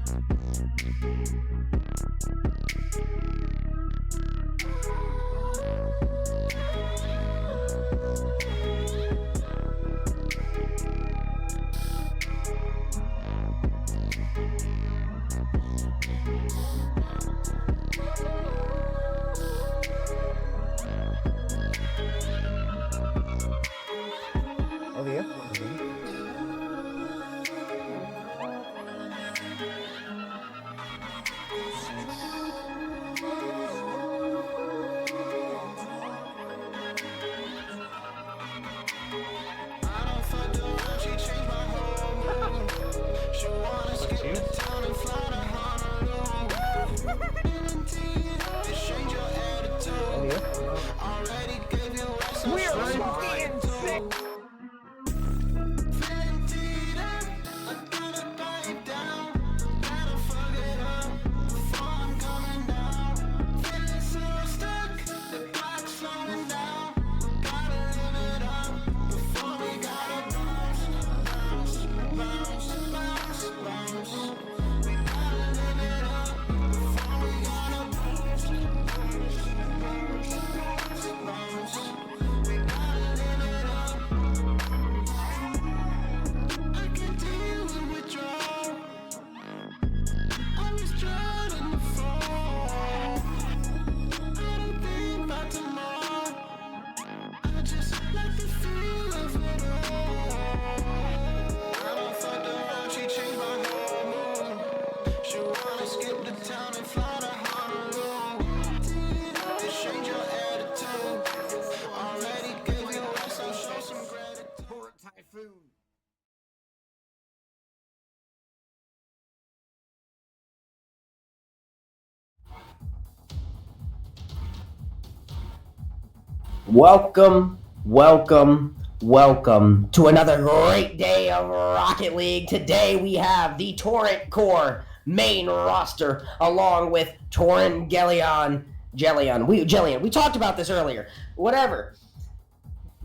Over here. We're fucking sick. Welcome to another great day of Rocket League. Today we have the Torrent Corp main roster along with Torrent Gelion. We talked about this earlier. Whatever.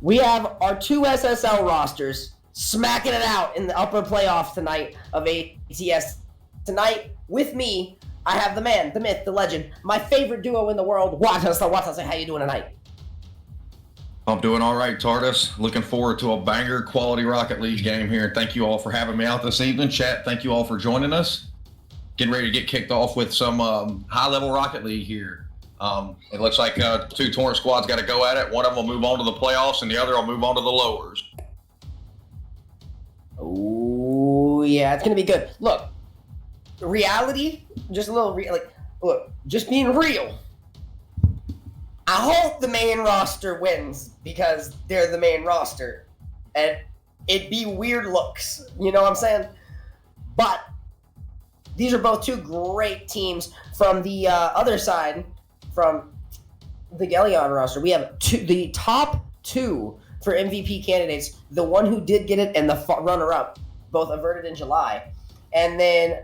We have our two SSL rosters smacking it out in the upper playoff tonight of ATS. Tonight, with me, I have the man, the myth, the legend, my favorite duo in the world, Watasa. How you doing tonight? I'm doing all right, Tardis. Looking forward to a banger quality Rocket League game here. Thank you all for having me out this evening. Chat, thank you all for joining us. Getting ready to get kicked off with some high-level Rocket League here. It looks like two Torrent squads got to go at it. One of them will move on to the playoffs, and the other will move on to the lowers. Oh, yeah, it's going to be good. Look, reality, just a little, just being real. I hope the main roster wins because they're the main roster. And it'd be weird looks, you know what I'm saying? But these are both two great teams. From the other side, from the Gelion roster, we have the top two for MVP candidates. The one who did get it and the runner-up, both averted in July. And then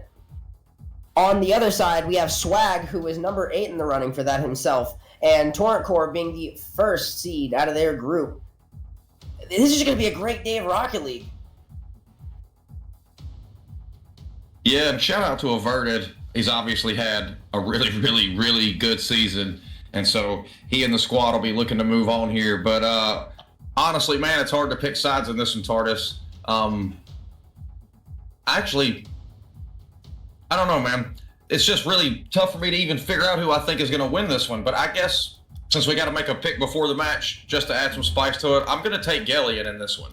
on the other side, we have Swag, who is number 8 in the running for that himself. And Torrent Corp being the first seed out of their group. This is going to be a great day of Rocket League. Yeah, and shout out to Averted. He's obviously had a really good season. And so he and the squad will be looking to move on here. But honestly, man, it's hard to pick sides in this one, Tardis. Actually, I don't know, man. It's just really tough for me to even figure out who I think is going to win this one. But I guess since we got to make a pick before the match, just to add some spice to it, I'm going to take Gelion in this one.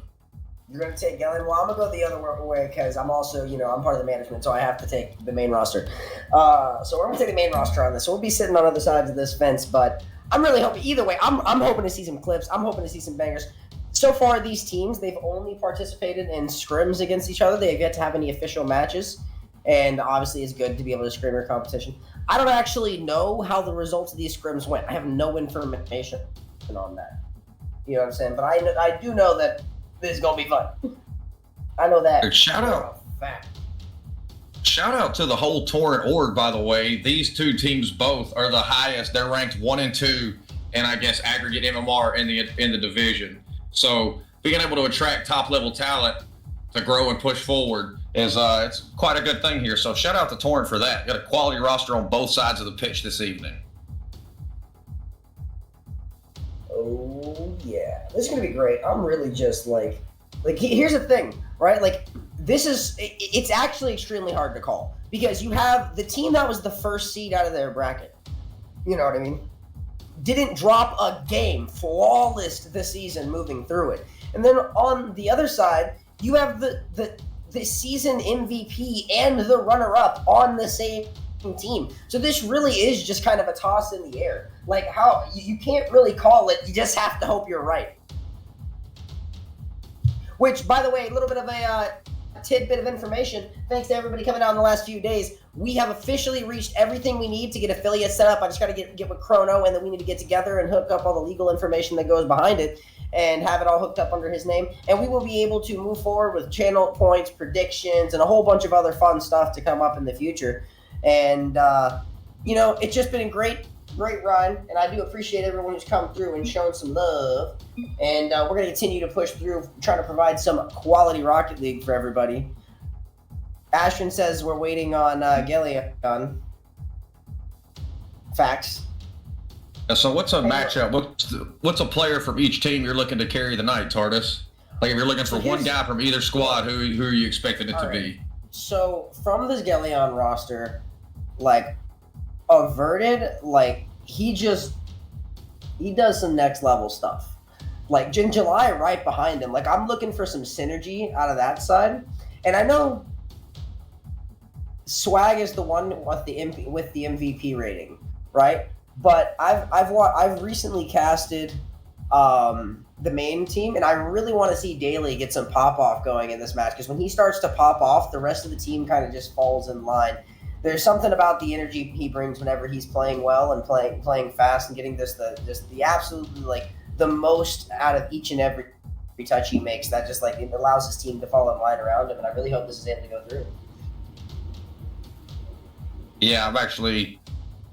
You're going to take Gelion? Well, I'm going to go the other way because I'm also, I'm part of the management, so I have to take the main roster. So we're going to take the main roster on this. So we'll be sitting on other sides of this fence, but I'm really hoping, either way, I'm hoping to see some clips. I'm hoping to see some bangers. So far, these teams, they've only participated in scrims against each other. They have yet to have any official matches. And obviously, it's good to be able to scrim your competition. I don't actually know how the results of these scrims went. I have no information on that. You know what I'm saying? But I do know that this is going to be fun. I know that. Shout out to the whole Torrent org, by the way. These two teams both are the highest. They're ranked 1 and 2 in, I guess, aggregate MMR in the division. So being able to attract top-level talent to grow and push forward is it's quite a good thing here. So shout out to Torrent for that. Got a quality roster on both sides of the pitch this evening. Oh yeah, this is gonna be great. I'm really just like here's the thing, right? Like it's actually extremely hard to call because you have the team that was the first seed out of their bracket. You know what I mean? Didn't drop a game, flawless this season, moving through it. And then on the other side, you have the season MVP and the runner-up on the same team. So this really is just kind of a toss in the air. Like how you can't really call it. You just have to hope you're right. Which, by the way, a little bit of a tidbit of information. Thanks to everybody coming out in the last few days. We have officially reached everything we need to get affiliates set up. I just got to get with Chrono, and then we need to get together and hook up all the legal information that goes behind it and have it all hooked up under his name. And we will be able to move forward with channel points, predictions, and a whole bunch of other fun stuff to come up in the future. And, it's just been a great run, and I do appreciate everyone who's come through and shown some love. And we're going to continue to push through, trying to provide some quality Rocket League for everybody. Ashton says we're waiting on Gelion. Facts. So what's a matchup? What's a player from each team you're looking to carry the night, Tardis? Like if you're looking for one guy from either squad, who are you expecting it to be? So from this Gelion roster, like Averted, like he does some next level stuff. Like in July, right behind him. Like I'm looking for some synergy out of that side, and I know Swag is the one with the MVP rating, right? But I've recently casted the main team, and I really want to see Daly get some pop off going in this match, because when he starts to pop off, the rest of the team kind of just falls in line. There's something about the energy he brings whenever he's playing well and playing fast and getting the absolutely like the most out of each and every touch he makes. That just like it allows his team to fall in line around him, and I really hope this is able to go through. Yeah, I'm actually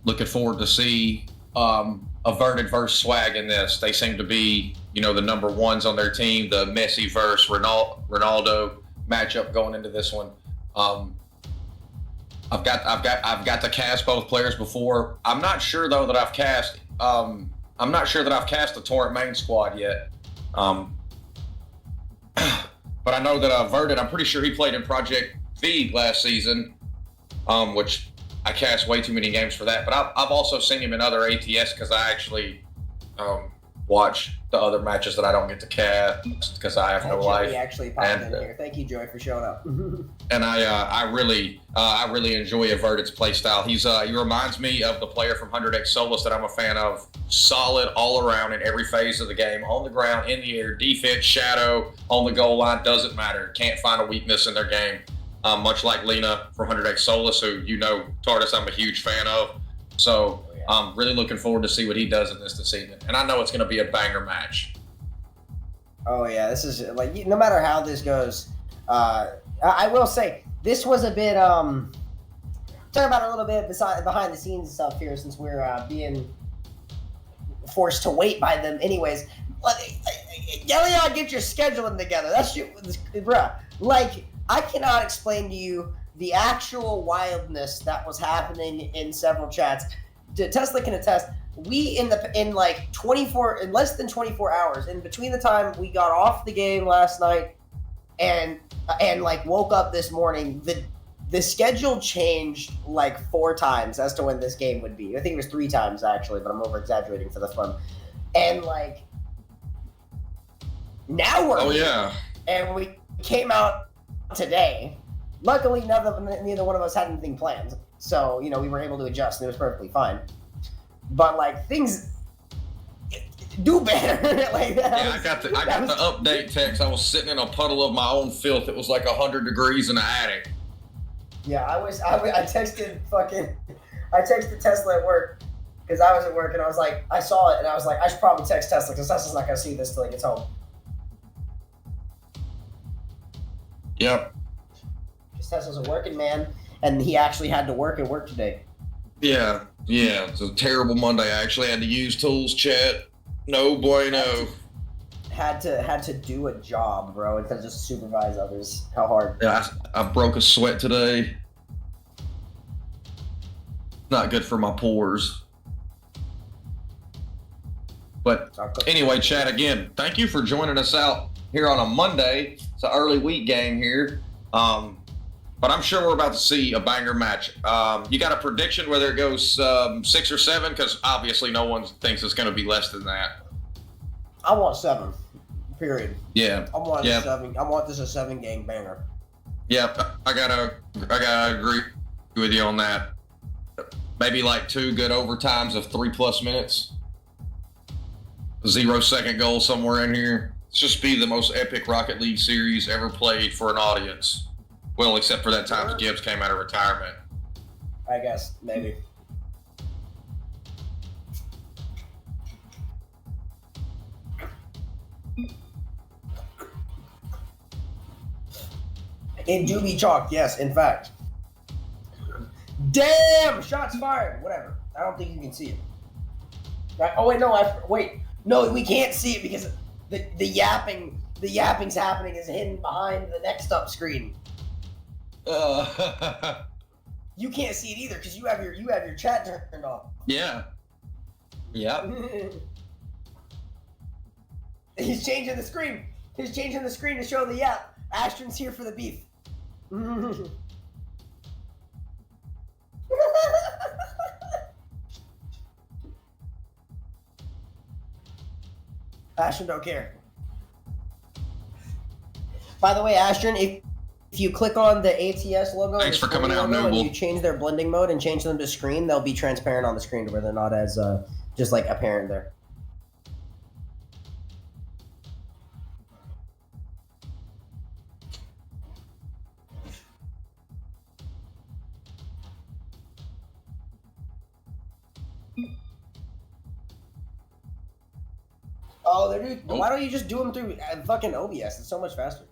looking forward to see Averted versus Swag in this. They seem to be, the number ones on their team. The Messi versus Ronaldo matchup going into this one. I've got to cast both players before. I'm not sure though that I've cast. I'm not sure that I've cast the Torrent main squad yet. But I know that Averted. I'm pretty sure he played in Project V last season, which I cast way too many games for that. But I've also seen him in other ATS because I actually watch the other matches that I don't get to cast because I have no life. Joey actually popped in here. Thank you, Joy, for showing up. And I really enjoy Averted's play style. He reminds me of the player from 100X Solus that I'm a fan of. Solid all around in every phase of the game, on the ground, in the air, defense, shadow, on the goal line, doesn't matter. Can't find a weakness in their game. Much like Lena from 100X Solus, who Tardis, I'm a huge fan of. So I'm really looking forward to see what he does in this evening. And I know it's going to be a banger match. Oh, yeah. This is, like, no matter how this goes, I will say, this was a bit, talk about a little bit behind the scenes stuff here, since we're being forced to wait by them anyways. Gelion, get your scheduling together. That's you, bruh. Like, I cannot explain to you the actual wildness that was happening in several chats. Tesla can attest. We in less than 24 hours, in between the time we got off the game last night and like woke up this morning, the schedule changed like 4 times as to when this game would be. I think it was 3 times actually, but I'm over exaggerating for the fun. And like now we're here, and we came out today. Luckily, neither one of us had anything planned, so we were able to adjust, and it was perfectly fine. But like things do better. Like that. Yeah, I got the update text. I was sitting in a puddle of my own filth. It was like 100 degrees in the attic. Yeah, I texted Tesla at work because I was at work, and I was like, I saw it, and I was like, I should probably text Tesla because Tesla's not gonna see this till he gets home. Yep. Because Tesla's a working man, and he actually had to work at work today. Yeah, it's a terrible Monday. I actually had to use tools, chat. No bueno. had to do a job, bro, instead of just supervise others. How hard? Yeah, I broke a sweat today. Not good for my pores. But anyway, Chad, again, thank you for joining us out here on a Monday. It's an early week game here. But I'm sure we're about to see a banger match. You got a prediction whether it goes 6 or 7? Because obviously no one thinks it's going to be less than that. I want 7. Period. Yeah. I want 7. I want this a 7-game banger. Yeah, I gotta agree with you on that. Maybe like 2 good overtimes of 3+ minutes. 0-second goal somewhere in here. It's just be the most epic Rocket League series ever played for an audience. Well, except for that time Gibbs came out of retirement. I guess, maybe. It do be chalked, yes, in fact. Damn! Shots fired! Whatever. I don't think you can see it. Oh, wait, no, wait. No, we can't see it because the yapping's happening is hidden behind the next up screen. You can't see it either because you have your chat turned off. Yeah. Yeah. He's changing the screen. He's changing the screen to show the yap. Ashton's here for the beef. Ashton don't care. By the way, Ashton, if you click on the ATS logo, thanks for coming out, Noble. And you change their blending mode and change them to screen, they'll be transparent on the screen to where they're not as just like apparent there. Oh, they're doing. Why don't you just do them through fucking OBS? It's so much faster.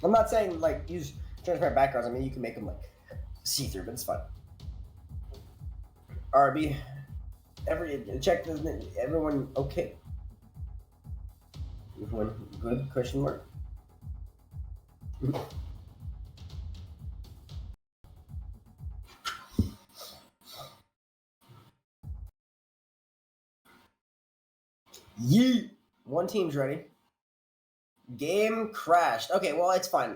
I'm not saying like use transparent backgrounds. I mean, you can make them like see-through, but it's fine. RB, check everyone okay. Everyone good? Question mark. Yeet! One team's ready. Game crashed. Okay, well, it's fine.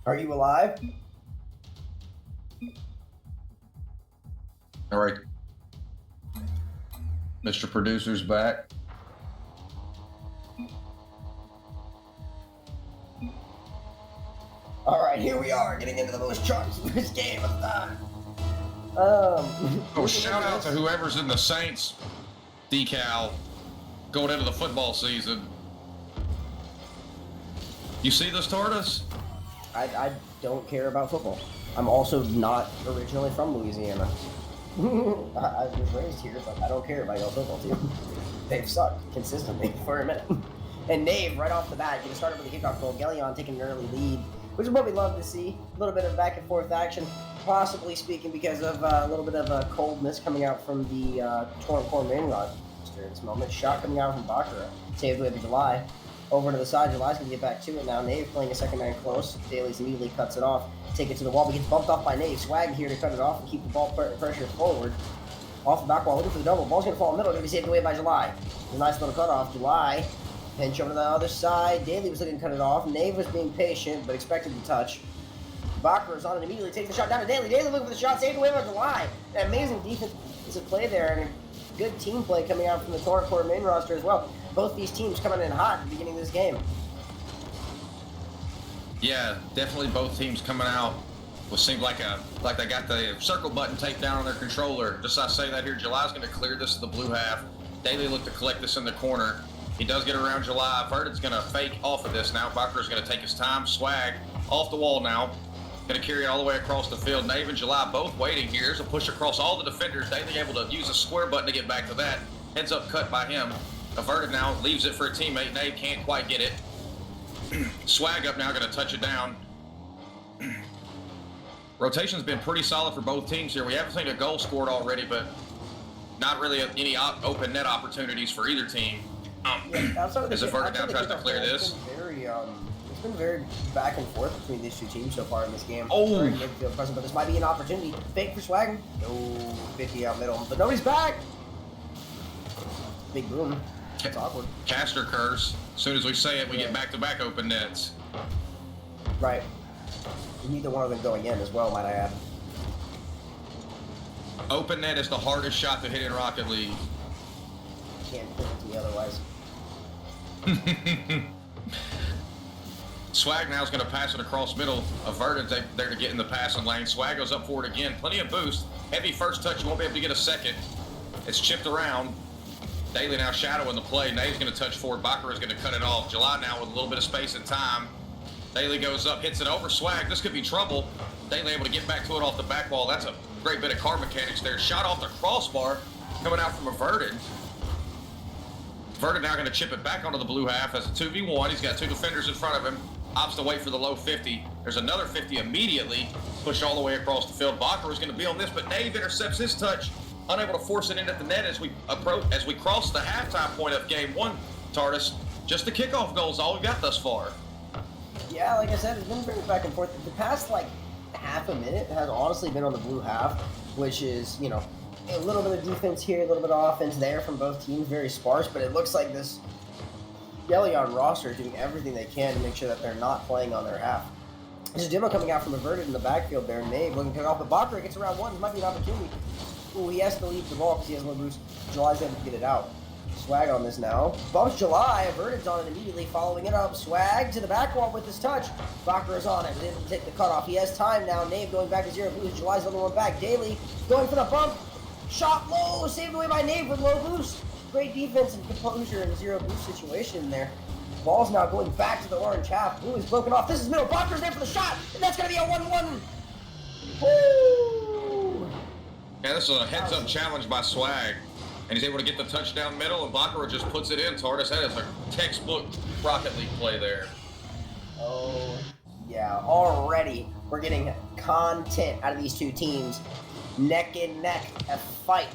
Are you alive? All right. Mr. Producer's back. All right, here we are, getting into the most charged game of the time. Oh, shout out to whoever's in the Saints decal going into the football season. You see this, Tortoise? I don't care about football. I'm also not originally from Louisiana. I was raised here, but I don't care about your football team. They've sucked consistently for a minute. And Nave, right off the bat, getting started with the kickoff goal. Gelion taking an early lead, which is what we love to see. A little bit of back and forth action, possibly speaking because of a little bit of coldness coming out from the Torrent Corp main roster at this moment. Shot coming out from Bakura, saved away by July. Over to the side, July's going to get back to it now. Nave playing a second man close. Daly's immediately cuts it off. Take it to the wall, but gets bumped off by Nave. Swag here to cut it off and keep the ball pressure forward. Off the back wall, looking for the double. Ball's going to fall in the middle. Going to be saved away by July. A nice little cut off. July, pinch over to the other side. Daly was looking to cut it off. Nave was being patient, but expected to touch. Bakura is on it immediately. Takes the shot down to Daly. Daly looking for the shot. Saved away by July. An amazing defensive play there, and a good team play coming out from the Torrent Corp main roster as well. Both these teams coming in hot at the beginning of this game. Yeah, definitely both teams coming out Well, seemed like they got the circle button taped down on their controller. Just I say that here, July's going to clear this to the blue half. Daly looked to collect this in the corner. He does get around July. Verdon's going to fake off of this now. Bacher's going to take his time. Swag off the wall now. Going to carry it all the way across the field. Nave and July both waiting here. There's a push across all the defenders. Daly able to use a square button to get back to that. Heads up cut by him. Averted now, leaves it for a teammate. Nave can't quite get it. Swag up now, going to touch it down. Rotation's been pretty solid for both teams here. We haven't seen a goal scored already, but not really any open net opportunities for either team. As Averted now tries to clear this. It's been very back and forth between these two teams so far in this game. Oh! But this might be an opportunity. Fake for Swag. No, 50 out middle, but nobody's back. Big boom. It's awkward. Caster curse. As soon as we say it, we get back-to-back open nets. Right. Neither one of them going in as well, might I add. Open net is the hardest shot to hit in Rocket League. Can't put it to me otherwise. Swag now is going to pass it across middle. Averted there to get in the passing lane. Swag goes up for it again. Plenty of boost. Heavy first touch. You won't be able to get a second. It's chipped around. Daly now shadowing the play. Nave's going to touch forward. Bacher is going to cut it off. July now with a little bit of space and time. Daly goes up, hits it over. Swag. This could be trouble. Daly able to get back to it off the back wall. That's a great bit of car mechanics there. Shot off the crossbar coming out from Averted. Averted now going to chip it back onto the blue half as a 2v1. He's got two defenders in front of him. Opts to wait for the low 50. There's another 50 immediately. Pushed all the way across the field. Bacher is going to be on this, but Nave intercepts his touch. Unable to force it in at the net as we cross the halftime point of game one. Tardis, just the kickoff goal is all we've got thus far. Yeah, like I said, it's been very back and forth. The past, like, half a minute has honestly been on the blue half, which is, you know, a little bit of defense here, a little bit of offense there from both teams, very sparse, but it looks like this Gelion roster is doing everything they can to make sure that they're not playing on their half. There's a demo coming out from Averted in the backfield there. Nave looking to pick off the Bacher, gets around one, this might be an opportunity. Ooh, he has to leave the ball because he has low boost. July's able to get it out. Swag on this now. Bumps July. Averted's on it immediately, following it up. Swag to the back wall with his touch. Bacher is on it. Didn't take the cutoff. He has time now. Nave going back to zero boost. July's the other one back. Daly going for the bump. Shot low. Saved away by Nave with low boost. Great defense and composure in a zero boost situation there. Ball's now going back to the orange half. Blue is broken off. This is middle. Bacher's there for the shot. And that's going to be a 1-1. Woo! Yeah, this is a heads-up challenge by Swag. And he's able to get the touchdown middle, and Bacher just puts it in. Tardis, that is a textbook Rocket League play there. Oh, yeah. Already, we're getting content out of these two teams. Neck and neck, a fight.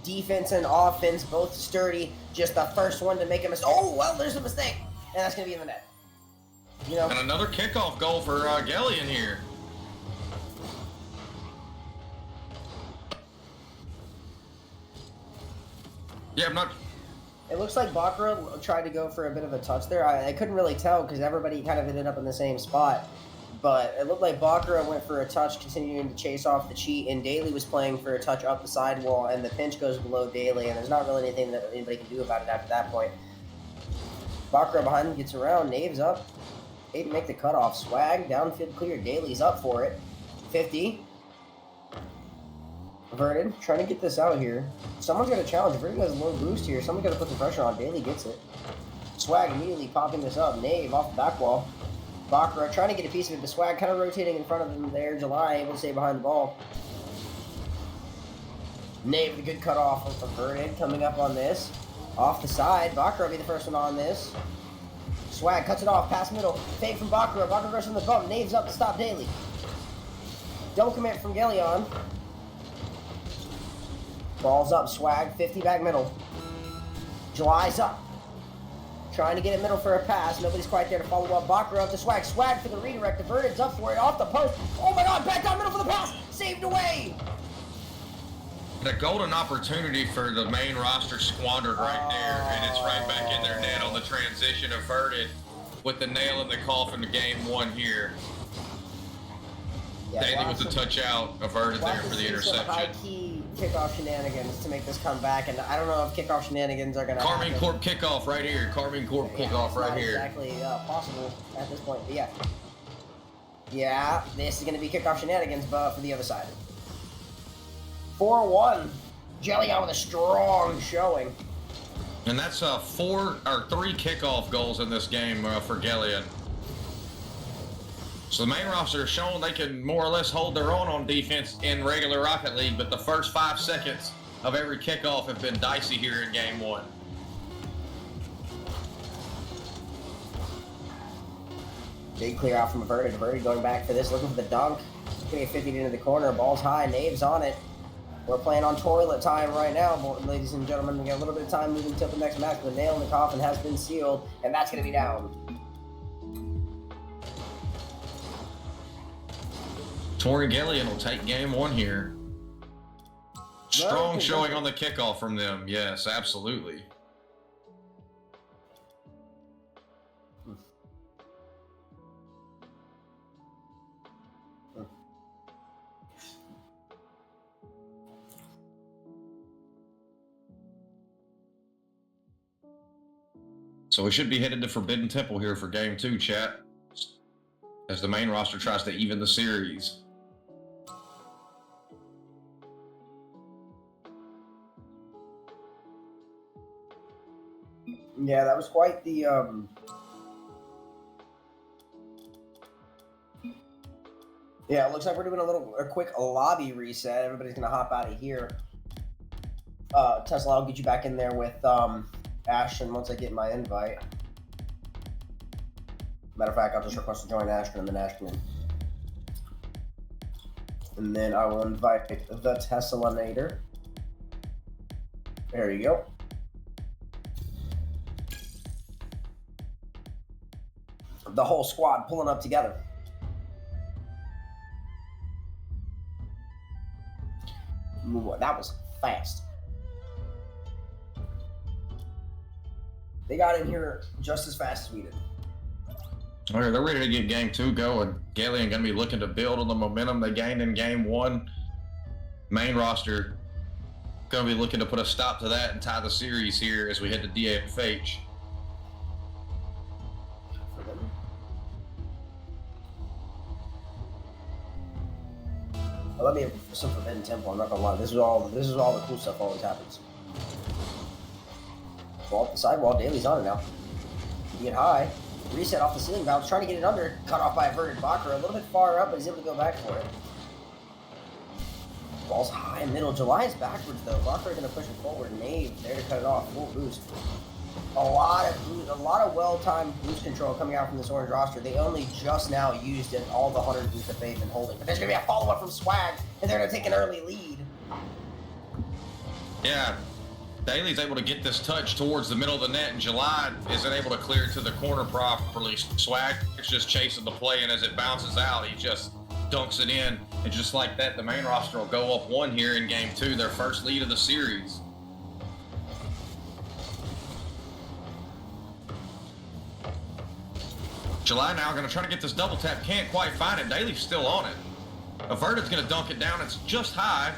Defense and offense, both sturdy. Just the first one to make a mistake. Oh, well, there's a mistake. And that's going to be in the net. You know? And another kickoff goal for Gelion here. Yeah, I'm not... It looks like Bacher tried to go for a bit of a touch there. I couldn't really tell because everybody kind of ended up in the same spot. But it looked like Bacher went for a touch, continuing to chase off the cheat, and Daly was playing for a touch up the sidewall, and the pinch goes below Daly, and there's not really anything that anybody can do about it after that point. Bacher behind him gets around, Nave's up. Able to make the cutoff. Swag, downfield clear. Daly's up for it. 50. Averted, trying to get this out here. Someone's got to challenge. Averted has a low boost here. Someone's got to put the pressure on. Daly gets it. Swag immediately popping this up. Nave off the back wall. Bacher trying to get a piece of it, but Swag kind of rotating in front of him there. July able to stay behind the ball. Nave with a good cutoff of Averted coming up on this. Off the side. Bacher will be the first one on this. Swag cuts it off. Pass middle. Fake from Bacher. Bacher goes from the bump. Nave's up to stop Daly. Double commit from Gelion. Ball's up, Swag, 50 back middle. July's up. Trying to get it middle for a pass. Nobody's quite there to follow up. Bacher up to Swag. Swag for the redirect. Averted's up for it. Off the post. Oh my god, back down middle for the pass. Saved away. The golden opportunity for the main roster squandered right there. And it's right back in their net on the transition. Averted with the nail in the coffin to game one here. Yeah, Daly with the touch out. Averted there for the interception. High-key kickoff shenanigans to make this come back, and I don't know if kickoff shenanigans are going to happen. Torrent Corp kickoff right here. Torrent Corp kickoff right here. Exactly possible at this point, but yeah. Yeah, this is going to be kickoff shenanigans, but for the other side. 4-1. Gelion with a strong showing. And that's 3 kickoff goals in this game for Gelion. So the main roster has shown they can more or less hold their own on defense in regular Rocket League, but the first 5 seconds of every kickoff have been dicey here in game 1. Big clear out from Averted. Averted going back for this, looking for the dunk. Getting a 50 into the corner. Ball's high. Nave's on it. We're playing on toilet time right now, ladies and gentlemen. We got a little bit of time moving until the next match. The nail in the coffin has been sealed, and that's going to be down. Torrent Gelion will take game 1 here. Strong showing on the kickoff from them. Yes, absolutely. So we should be headed to Forbidden Temple here for game 2, chat, as the main roster tries to even the series. Yeah, that was quite the Yeah, it looks like we're doing a quick lobby reset. Everybody's gonna hop out of here. Tesla, I'll get you back in there with Ashton once I get my invite. Matter of fact, I'll just request to join Ashton and then Ashton in. And then I will invite the Teslanator. There you go. The whole squad pulling up together. Ooh, that was fast. They got in here just as fast as we did. All right, they're ready to get game 2 going. Gelion going to be looking to build on the momentum they gained in game 1. Main roster going to be looking to put a stop to that and tie the series here as we head to DFH. Let me have some Forbidden Temple. I'm not gonna lie. This is all the cool stuff always happens. Ball off the sidewall. Daly's on it now. Get high. Reset off the ceiling bounce. Trying to get it under. Cut off by Averted. Bacher a little bit far up, but he's able to go back for it. Ball's high middle. July is backwards though. Bacher gonna push it forward. Nave there to cut it off. Full boost. A lot of well-timed boost control coming out from this orange roster. They only just now used it all the 100 boosts that they've been holding. But there's gonna be a follow-up from Swag, and they're gonna take an early lead. Yeah, Daly's able to get this touch towards the middle of the net, and July isn't able to clear it to the corner properly. Swag is just chasing the play, and as it bounces out, he just dunks it in. And just like that, the main roster will go up 1 here in game 2, their first lead of the series. July now going to try to get this double tap. Can't quite find it. Daly's still on it. Averted's going to dunk it down. It's just high.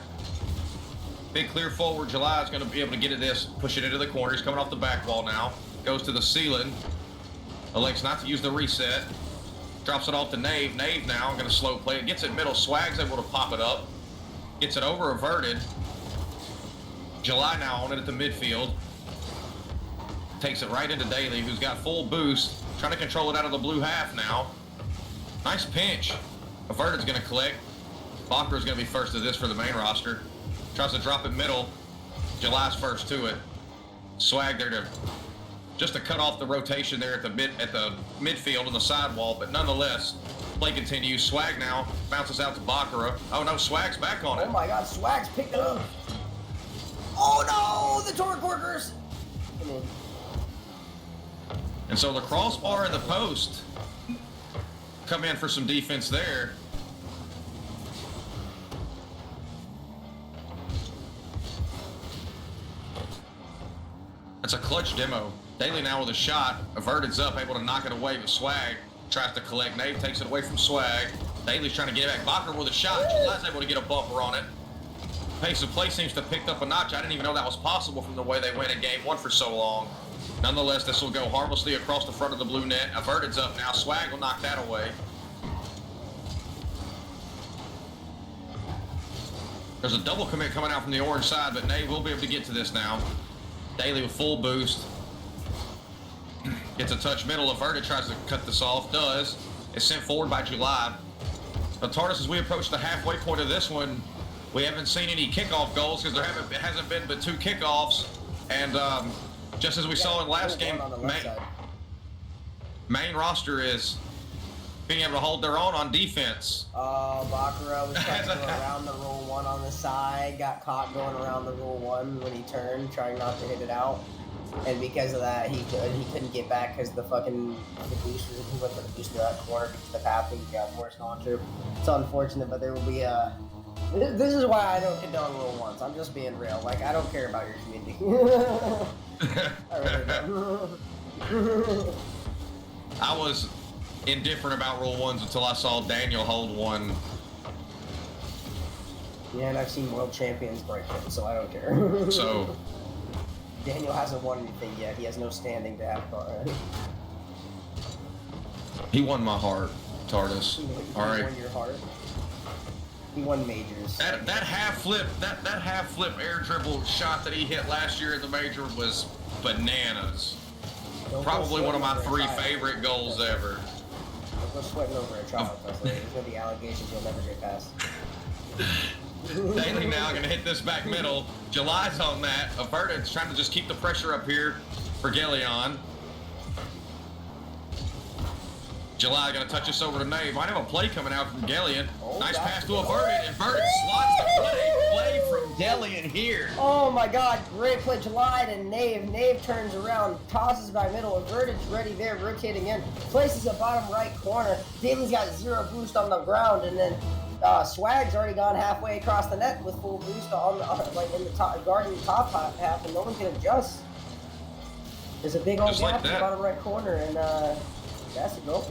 Big clear forward. July is going to be able to get at this, push it into the corner. He's coming off the back wall now. Goes to the ceiling. Elects not to use the reset. Drops it off to Nave. Nave now going to slow play it. Gets it middle. Swag's able to pop it up. Gets it over Averted. July now on it at the midfield. Takes it right into Daly, who's got full boost. Trying to control it out of the blue half now. Nice pinch. Averted's going to collect. Bacher's going to be first to this for the main roster. Tries to drop it middle. July's first to it. Swag there to just to cut off the rotation there at the midfield on the sidewall, but nonetheless, play continues. Swag now bounces out to Bacher. Oh no, Swag's back on it. Oh my God, Swag's picked it up. Oh no, the Torrent Corkers. And so the crossbar and the post come in for some defense there. That's a clutch demo. Daly now with a shot. Averted's up, able to knock it away, but Swag tries to collect. Nave takes it away from Swag. Daly's trying to get it back. Bacher with a shot. July's able to get a bumper on it. Pace of play seems to have picked up a notch. I didn't even know that was possible from the way they went in game 1 for so long. Nonetheless, this will go harmlessly across the front of the blue net. Averted's up now. Swag will knock that away. There's a double commit coming out from the orange side, but Nate will be able to get to this now. Daly with full boost. Gets a touch middle. Averted tries to cut this off. Does. It's sent forward by July. But Tardis, as we approach the halfway point of this one, we haven't seen any kickoff goals because it hasn't been but 2 kickoffs. And just as we saw in last game, main roster is being able to hold their own on defense. Baccarat was trying to go around the rule 1 on the side, got caught going around the rule 1 when he turned, trying not to hit it out. And because of that, he couldn't get back because the boosters, he went for the booster that corner because the pathing got worse launcher. It's unfortunate, but there will be a... This is why I don't condone rule 1s. I'm just being real. Like, I don't care about your community. I really don't. I was indifferent about rule 1s until I saw Daniel hold one. Yeah, and I've seen world champions break it, so I don't care. So... Daniel hasn't won anything yet. He has no standing to have. He won my heart, Tardis. He All right. won your heart. He won majors. That half flip, that half flip air dribble shot that he hit last year in the major was bananas. Probably one of my 3 favorite goals ever. Don't go sweating over a child. There's gonna be allegations you'll never get past. Daly now going to hit this back middle. July's on that. Averted's trying to just keep the pressure up here for Gelion. July going to touch us over to Nave. Might have a play coming out from Gelion. Nice pass to Averted. Averted slots the play from Gelion here. Oh my god, great play. July to Nave. Nave turns around, tosses by middle. Averted's ready there, rotating in. Places a bottom right corner. Daly's got 0 boost on the ground, and then Swag's already gone halfway across the net with full boost on like in the top, guarding the top half, and no one can adjust. There's a big old Just gap like in the bottom right corner, and that's a goal.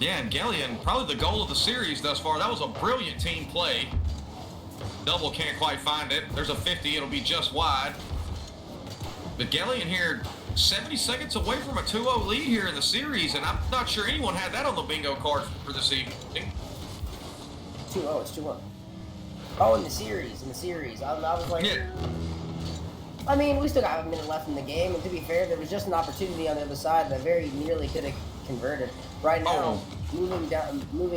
Yeah, and Gelion, probably the goal of the series thus far. That was a brilliant team play. Double can't quite find it. There's a 50. It'll be just wide. But Gelion here, 70 seconds away from a 2-0 lead here in the series, and I'm not sure anyone had that on the bingo card for this evening. 2-0, it's 2-1. Oh, in the series. I was like... Yeah. I mean, we still got a minute left in the game, and to be fair, there was just an opportunity on the other side that very nearly could have converted. Right now, moving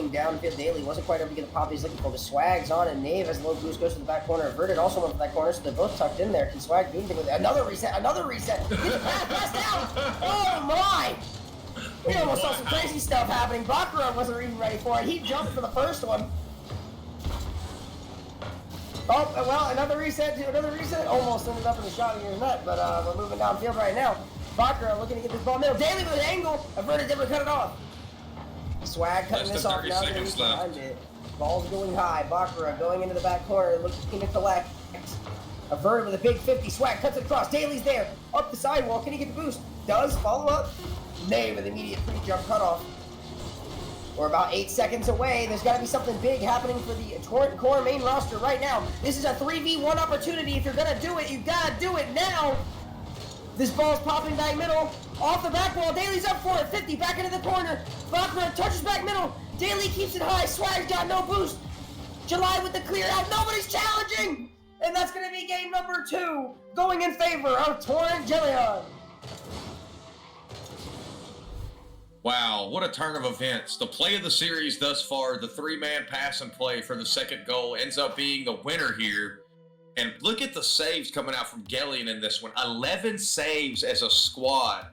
downfield, Daly wasn't quite able to get the pop he's looking for. The Swag's on, and Nave, as low boost, goes to the back corner. Averted also went for that corner, so they're both tucked in there. Can Swag do anything with it? Another reset! Get the pass down! Oh my! We almost saw some crazy stuff happening. Baccarat wasn't even ready for it. He jumped for the first one. Oh, well, another reset. Almost ended up in the shot in your net, but we're moving downfield right now. Baccarat looking to get this ball middle. Daly with an angle. Averted never cut it off. Swag cutting this off now. Behind it. Ball's going high. Baccarat going into the back corner, looking to collect. Averted with a big 50. Swag cuts it across. Daly's there. Up the sidewall. Can he get the boost? Does. Follow up. Nay with immediate pre-jump cutoff. We're about 8 seconds away. There's got to be something big happening for the Torrent Corp main roster right now. This is a 3v1 opportunity. If you're going to do it, you got to do it now. This ball's popping back middle. Off the back wall. Daly's up for it. 50 back into the corner. Baccarat touches back middle. Daly keeps it high. Swag's got no boost. July with the clear out. Nobody's challenging. And that's going to be game number 2 going in favor of Torrent Gelion. Wow, what a turn of events. The play of the series thus far, the 3-man pass and play for the second goal ends up being the winner here. And look at the saves coming out from Gelion in this one. 11 saves as a squad.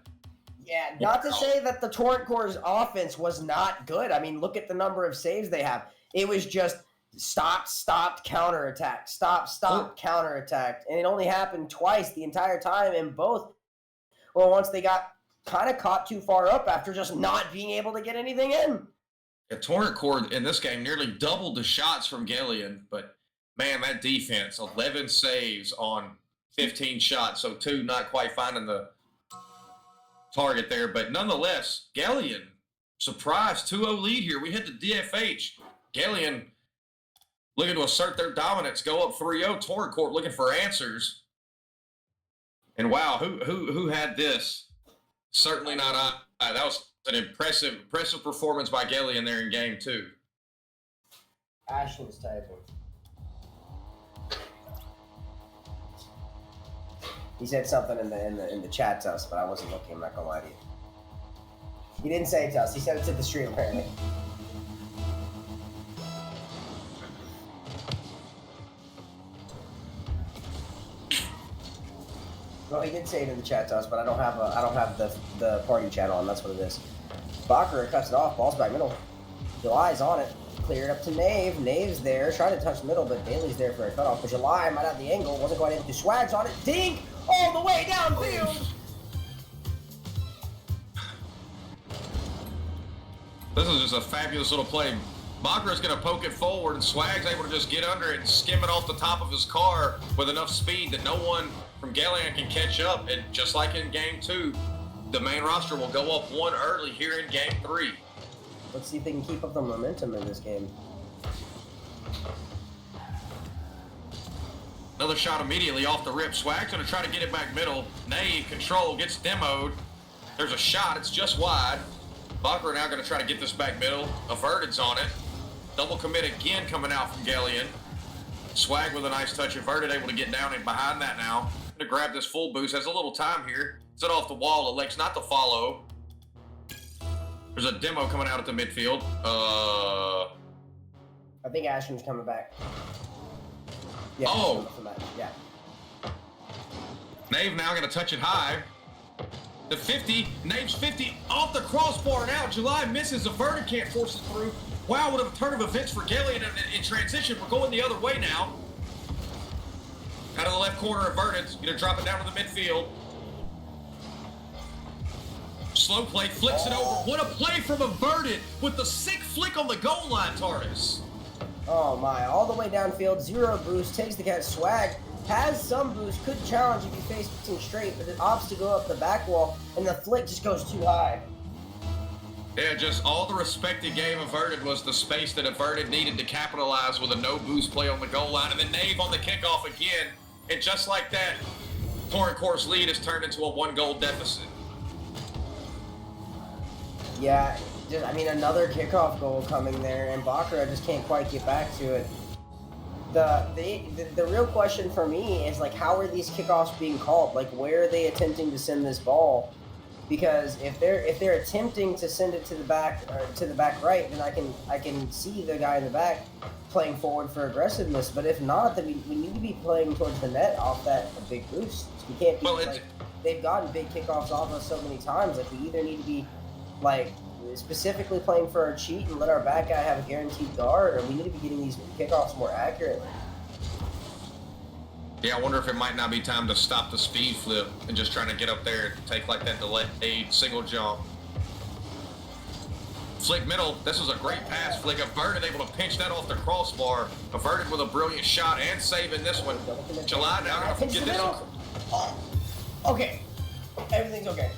Yeah, not to say that the Torrent Corp's offense was not good. I mean, look at the number of saves they have. It was just stopped, counterattack, counterattack. And it only happened twice the entire time, and both, well, once they got kind of caught too far up after just not being able to get anything in. Yeah, Torrent Corp in this game nearly doubled the shots from Gelion, but man, that defense, 11 saves on 15 shots, so 2 not quite finding the target there, but nonetheless, Gelion, surprise 2-0 lead here. We hit the DFH. Gelion looking to assert their dominance, go up 3-0. Torrent Corp looking for answers. And wow, who had this? Certainly not I. That was an impressive performance by Gelion there in game 2. Ashton's typing. He said something in the chat to us, but I wasn't looking. I'm not gonna lie to you. He didn't say it to us. He said it to the stream apparently. Well, he did say it in the chat to us, but I don't have the party chat on. That's what it is. Bacher cuts it off. Ball's back middle. July's on it. Cleared up to Nave. Nave's there. Trying to touch middle, but Bailey's there for a cutoff. But July might have the angle. Wasn't going into Swag's on it. Dink! All the way downfield! This is just a fabulous little play. Bacher's going to poke it forward, and Swag's able to just get under it and skim it off the top of his car with enough speed that no one from Gelion can catch up. And just like in Game 2, the main roster will go up 1 early here in Game 3. Let's see if they can keep up the momentum in this game. Another shot immediately off the rip. Swag's going to try to get it back middle. Nave, control, gets demoed. There's a shot. It's just wide. Bacher now going to try to get this back middle. Averted's on it. Double commit again coming out from Gelion. Swag with a nice touch. Averted able to get down and behind that now. To grab this full boost. Has a little time here. Set off the wall. Elects not to follow. There's a demo coming out at the midfield. I think Ashton's coming back. Yeah. Oh. Yeah. Nave now going to touch it high. The 50. Nave's 50 off the crossbar and out. July misses. Averted can't force it through. Wow, what a turn of events for Gelion in transition. We're going the other way now. Out of the left corner, Averted. Going to drop it down to the midfield. Slow play, flicks it over. What a play from Averted with the sick flick on the goal line, Tardis. Oh my, all the way downfield, 0 boost, takes the catch. Swag has some boost, could challenge if he facing straight, but it opts to go up the back wall, and the flick just goes too high. Yeah, just all the respect he gave Averted was the space that Averted needed to capitalize with a no boost play on the goal line, and then Nave on the kickoff again, and just like that, Torrent Corp's lead has turned into a 1-goal deficit. Yeah, I mean, another kickoff goal coming there, and Bacher just can't quite get back to it. The real question for me is, like, how are these kickoffs being called? Like, where are they attempting to send this ball? Because if they're attempting to send it to the back or to the back right, then I can see the guy in the back playing forward for aggressiveness. But if not, then we need to be playing towards the net off that big boost. We can't be like they've gotten big kickoffs off us so many times. Like, we either need to be like specifically playing for our cheat and let our back guy have a guaranteed guard, or we need to be getting these kickoffs more accurately. Yeah, I wonder if it might not be time to stop the speed flip and just trying to get up there and take like that delayed single jump. Flick middle, this was a great pass. Flick Averted able to pinch that off the crossbar. Averted with a brilliant shot and saving this one. July now gonna get this one. Oh, okay, everything's okay.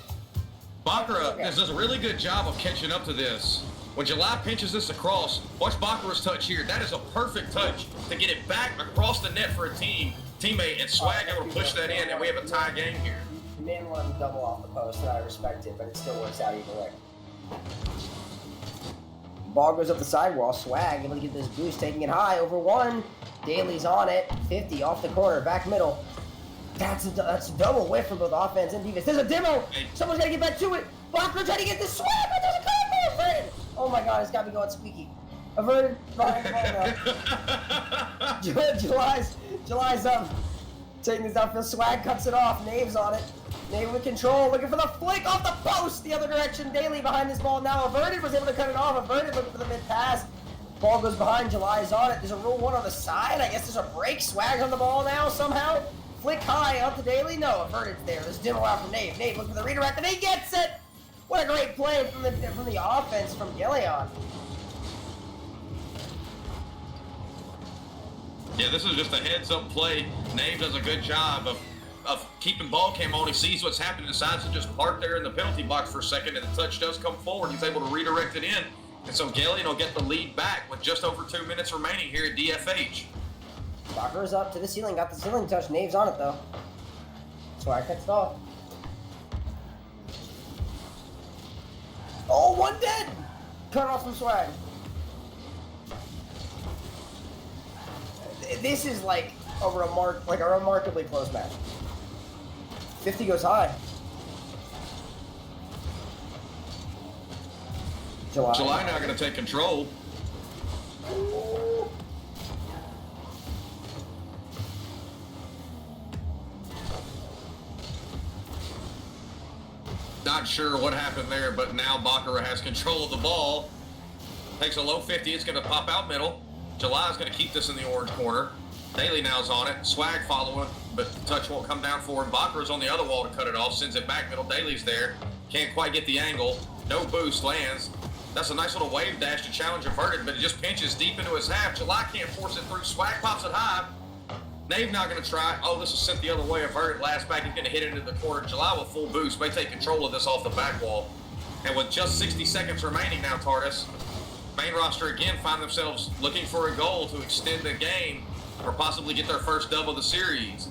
Bacher does a really good job of catching up to this. When July pinches this across, watch Bacher's touch here. That is a perfect touch to get it back across the net for a teammate, and Swag able to push that in, and we have a tie game here. You may want to double off the post, and I respect it, but it still works out either way. Ball goes up the sidewall. Swag able to get this boost, taking it high over 1. Daly's on it. 50 off the corner, back middle. That's a double whiff from both offense and defense. There's a demo. Someone's got to get back to it. Bacher trying to get this Swag, but there's a call for Averted. Oh my God, it's got me going squeaky. Averted behind the ball now. July's up. Taking this outfield. Swag cuts it off. Nave's on it. Nave with control. Looking for the flick off the post. The other direction. Daly behind this ball now. Averted was able to cut it off. Averted looking for the mid pass. Ball goes behind. July's on it. There's a rule 1 on the side. I guess there's a break. Swag on the ball now somehow. Flick high up to Daly. No, Averted's there. There's a demo out from Nave. Nave looking for the redirect, and he gets it. What a great play from the offense from Gelion. Yeah, this is just a heads-up play. Nave does a good job of keeping ball cam on. He sees what's happening, decides to just park there in the penalty box for a second, and the touch does come forward. He's able to redirect it in. And so Gelion will get the lead back with just over 2 minutes remaining here at DFH. Bacher's up to the ceiling, got the ceiling touch. Nave's on it, though. Swag cuts it off. Oh, 1 dead! Cut off from Swag. This is like a remarkably close match. 50 goes high. July now going to take control. Not sure what happened there, but now Baccarat has control of the ball. Takes a low 50. It's going to pop out middle. July is going to keep this in the orange corner. Daly now's on it. Swag following, but the touch won't come down for him. Baccarat's on the other wall to cut it off. Sends it back middle. Daly's there. Can't quite get the angle. No boost. Lands. That's a nice little wave dash to challenge averted, but it just pinches deep into his half. July can't force it through. Swag pops it high. Nave not going to try. Oh, this is sent the other way. Averted last back. He's going to hit it into the corner. July with full boost. May take control of this off the back wall. And with just 60 seconds remaining now, Tardis, main roster again find themselves looking for a goal to extend the game or possibly get their first dub of the series.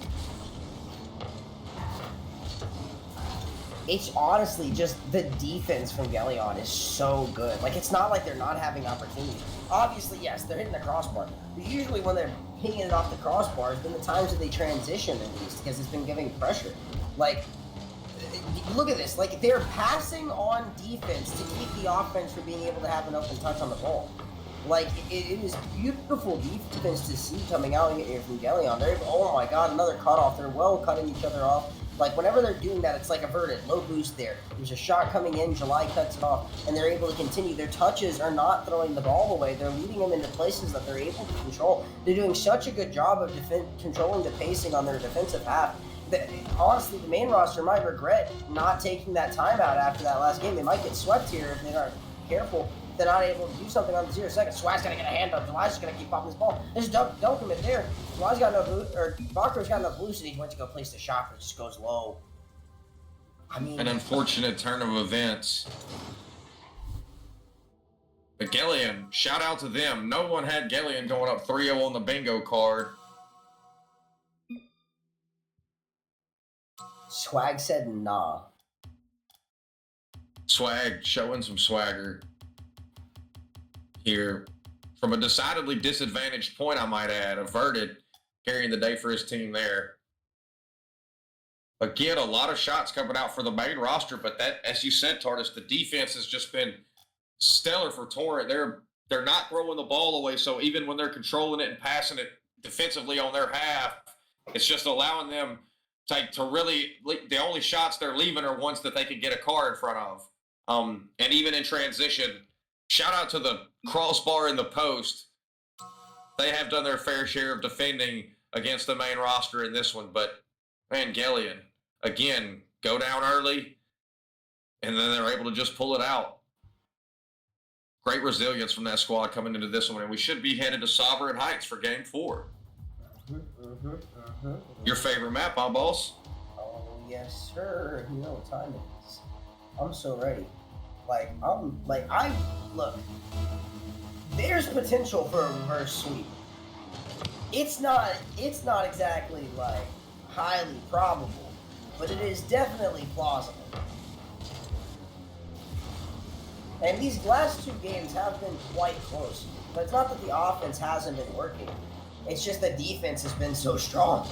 It's honestly just the defense from Gelion is so good. Like, it's not like they're not having opportunities. Obviously, yes, they're hitting the crossbar. But usually when they're hitting it off the crossbar has been the times that they transition, at least, because it's been giving pressure. Like, look at this. Like, they're passing on defense to keep the offense from being able to have an open touch on the ball. Like, it is beautiful defense to see coming out here from Gelion. They're, oh my god, another cutoff. They're well cutting each other off. Like, whenever they're doing that, it's like averted, low boost there. There's a shot coming in, July cuts it off, and they're able to continue. Their touches are not throwing the ball away. They're leading them into places that they're able to control. They're doing such a good job of controlling the pacing on their defensive half. Honestly, the main roster might regret not taking that timeout after that last game. They might get swept here if they're not careful. They're not able to do something on the 0 seconds. Swag's got to get a hand up. July's just going to keep popping this ball. Just don't commit there. July's got enough boost, or Baccarat's got enough boost, and he went to go place the shot, but it just goes low. I mean, an unfortunate turn of events. But Gelion, shout out to them. No one had Gelion going up 3-0 on the bingo card. Swag said nah. Swag showing some swagger here from a decidedly disadvantaged point, I might add. Averted carrying the day for his team there. Again, a lot of shots coming out for the main roster, but that, as you said, Tardis, the defense has just been stellar for Torrent. They're not throwing the ball away, so even when they're controlling it and passing it defensively on their half, it's just allowing them to really, the only shots they're leaving are ones that they can get a car in front of. And even in transition, shout out to the crossbar and the post. They have done their fair share of defending against the main roster in this one, but man, Gelion, again, go down early, and then they're able to just pull it out. Great resilience from that squad coming into this one, and we should be headed to Sovereign Heights for Game 4. Your favorite map, huh, boss? Oh, yes, sir. You know what time it is. I'm so ready. Look, there's potential for a reverse sweep. It's not exactly, like, highly probable, but it is definitely plausible. And these last two games have been quite close, but it's not that the offense hasn't been working. It's just that defense has been so strong.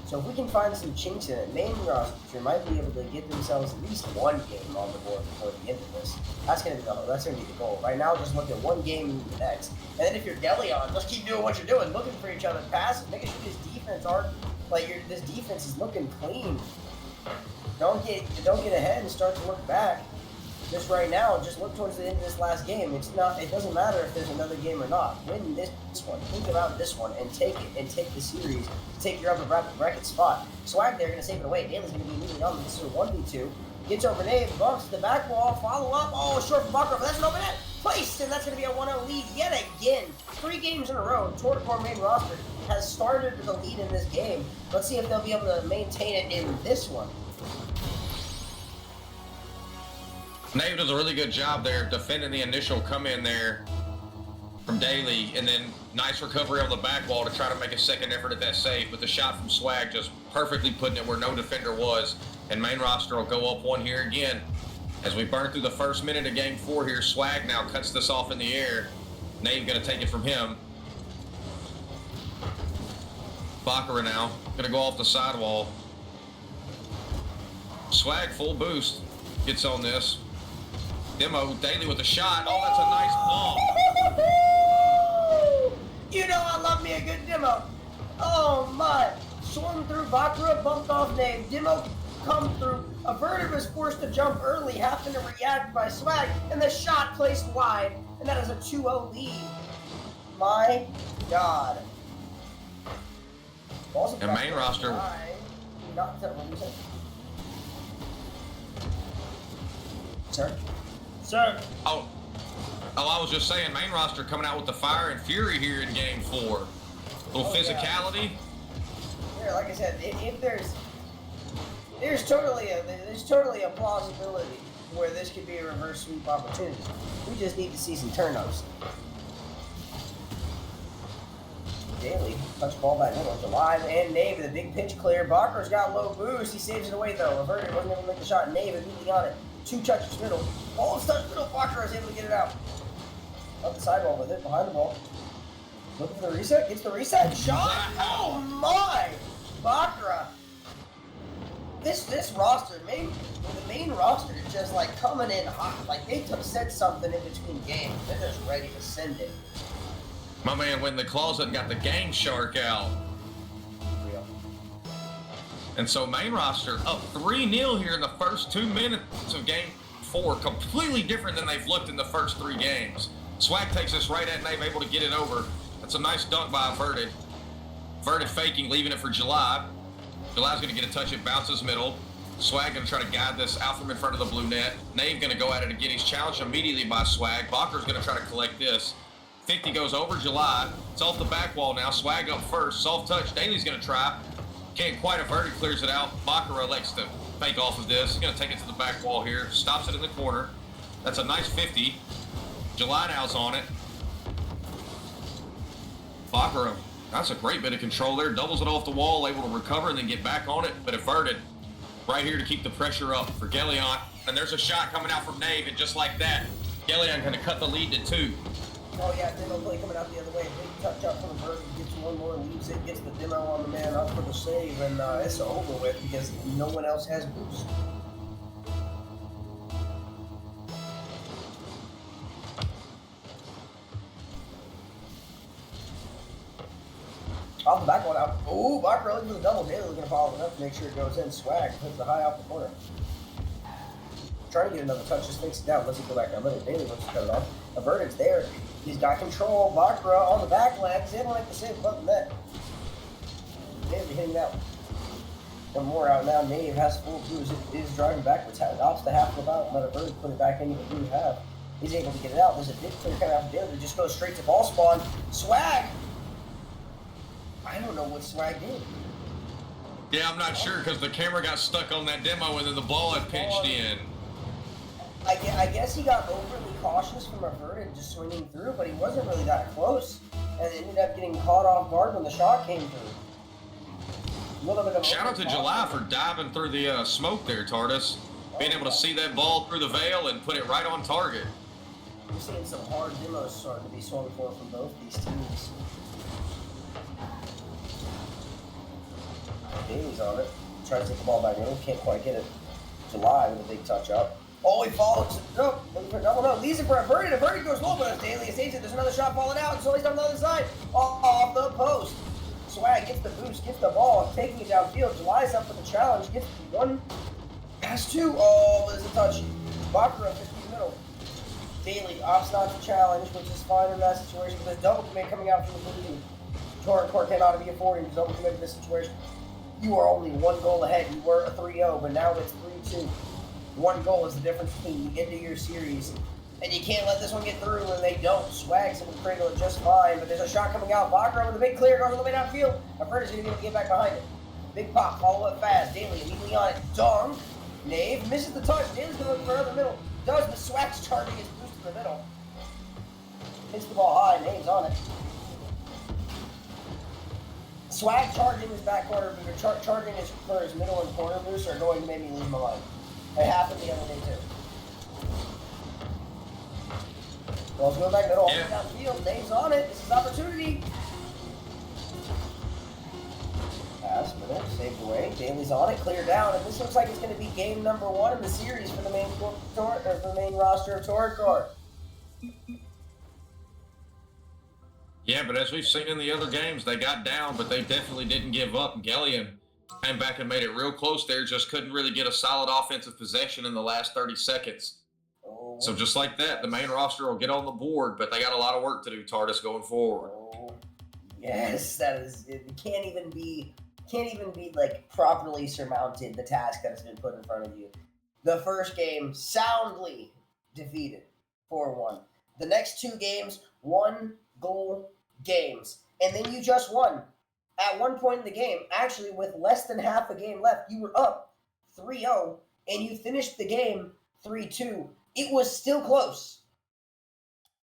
So if we can find some chinks in it, main roster might be able to get themselves at least one game on the board before the end of this. That's gonna be the goal. Right now, just look at one game and the next. And then if you're Gelion, just keep doing what you're doing, looking for each other's passes, making sure this defense this defense is looking clean. Don't get ahead and start to look back. Just right now, just look towards the end of this last game. It doesn't matter if there's another game or not. Win this one. Think about this one and take it and take the series. Take your upper bracket spot. Swag there, gonna save it away. Daly's gonna be immediately on this 1v2. Gets over Nave, bumps to the back wall, follow up. Oh, short from Baccarat, but that's an open net. Placed, and that's gonna be a 1-0 lead yet again. 3 games in a row. Torrent Corp main roster has started the lead in this game. Let's see if they'll be able to maintain it in this one. Nave does a really good job there defending the initial come in there from Daly, and then nice recovery on the back wall to try to make a second effort at that save, but the shot from Swag just perfectly putting it where no defender was, and main roster will go up 1 here again. As we burn through the first minute of Game 4 here, Swag now cuts this off in the air. Nave gonna take it from him. Baccarat now gonna go off the sidewall. Swag full boost. Gets on this. Demo, Daly with a shot. Oh, that's a nice ball. You know I love me a good demo. Oh my. Swung through Bakura, bumped off Nave. Demo come through. Averted was forced to jump early, happened to react by Swag, and the shot placed wide. And that is a 2-0 lead. My God. And main roster. Sir? Sir? Oh, I was just saying, main roster coming out with the fire and fury here in game 4. Little physicality. Yeah, like I said, if there's totally a plausibility where this could be a reverse sweep opportunity. We just need to see some turnovers. Daly, touch ball back middle, Alive and Nave with a big pitch clear. Bakker's got low boost. He saves it away though. Averted wasn't able to make the shot. Nave immediately on it. 2 touches middle. Ball is touched middle. Bakker is able to get it out. Up the sidewall with it, behind the ball. Looking for the reset. Gets the reset. Shot. Oh my! Bakker. This roster, the main roster is just like coming in hot. Like they said something in between games. They're just ready to send it. My man went in the closet and got the game shark out. Real. And so main roster up 3-0 here in the first 2 minutes of game 4. Completely different than they've looked in the first 3 games. Swag takes this right at Nave, able to get it over. That's a nice dunk by Averted. Averted faking, leaving it for July. July's going to get a touch, it bounces middle. Swag going to try to guide this out from in front of the blue net. Nave going to go at it again. He's challenged immediately by Swag. Bakker's going to try to collect this. 50 goes over July. It's off the back wall now. Swag up first. Soft touch. Daly's going to try. Can't quite. Averted clears it out. Bakker elects to fake off of this. He's going to take it to the back wall here. Stops it in the corner. That's a nice 50. July now's on it. Bakker, that's a great bit of control there. Doubles it off the wall, able to recover and then get back on it. But Averted right here to keep the pressure up for Gelion. And there's a shot coming out from Nave, and just like that, Gelion going to cut the lead to 2. Oh yeah, demo play coming out the other way. Big touch up from Averted, gets one more, leaves it, gets the demo on the man up for the save, and it's over with because no one else has boost. Off the back one out. Ooh, Bakker looking for the double. Daly looking to follow it up to make sure it goes in. Swag puts the high off the corner. Trying to get another touch, just thinks it down. Let's go back down. Daly wants to cut it off. Averted's there. He's got control. Bakker on the back leg. He's able to make the save above the net. Daly hitting that one. One more out now. Nave has full boost. It is driving backwards. Opts the half of the out. Let Averted put it back into the blue half. He's able to get it out. There's a big clear coming out of Daly. Just goes straight to ball spawn. Swag! I don't know what Swag did. Yeah, I'm not sure because the camera got stuck on that demo and then the ball had pinched in. I guess he got overly cautious from Averted just swinging through, but he wasn't really that close. And ended up getting caught off guard when the shot came through. A little bit of shout out to July for diving through the smoke there, Tardis. Being able to see that ball through the veil and put it right on target. We're seeing some hard demos starting to be swung for from both these teams. Daly's on it. Tries to take the ball back in. Can't quite get it. July with a big touch up. Oh, he follows it. No, no, leaves it for Averted. Averted goes low, but Daly saves it. There's another shot falling out. So he's on the other side. Off the post. Swag gets the boost, gets the ball, taking it downfield. July's up for the challenge. Gets 1, pass 2. Oh, but there's a touch. Bakker up 50 middle. Daly opts not to challenge, which is fine in that situation. But there's double commit coming out from the blue team. Torrent Corp cannot be affording to double commit in this situation. You are only 1 goal ahead. You were a 3-0, but now it's 3-2. 1 goal is the difference between the end of your series. And you can't let this one get through, and they don't. Swag's able to cradle it just fine, but there's a shot coming out. Bakker with a big clear, goes all the way downfield. Averted's going to be able to get back behind it. Big pop, follow up fast. Daly immediately on it. Dunk. Nave misses the touch. Daly's going to look for another middle. Does, but Swag's charging his boost in the middle. Hits the ball high. Nave's on it. Swag charging his back corner booster, charging his middle and corner booster are going to make me lose my mind. It happened the other day too. Ball's going back middle, all the way downfield. Nave's on it. This is opportunity. Pass middle, saved away. away. Daly's on it, clear down, and this looks like it's going to be game number 1 in the series for the main roster of Torrent Corp. Yeah, but as we've seen in the other games, they got down, but they definitely didn't give up. Gelion came back and made it real close there, just couldn't really get a solid offensive possession in the last 30 seconds. Oh. So just like that, the main roster will get on the board, but they got a lot of work to do, Tardis, going forward. Oh. Yes, that is. It can't even be like properly surmounted, the task that has been put in front of you. The first game soundly defeated 4-1. The next 2 games, 1-goal games, and then you just won. At one point in the game, actually with less than half a game left, you were up 3-0, and you finished the game 3-2. It was still close.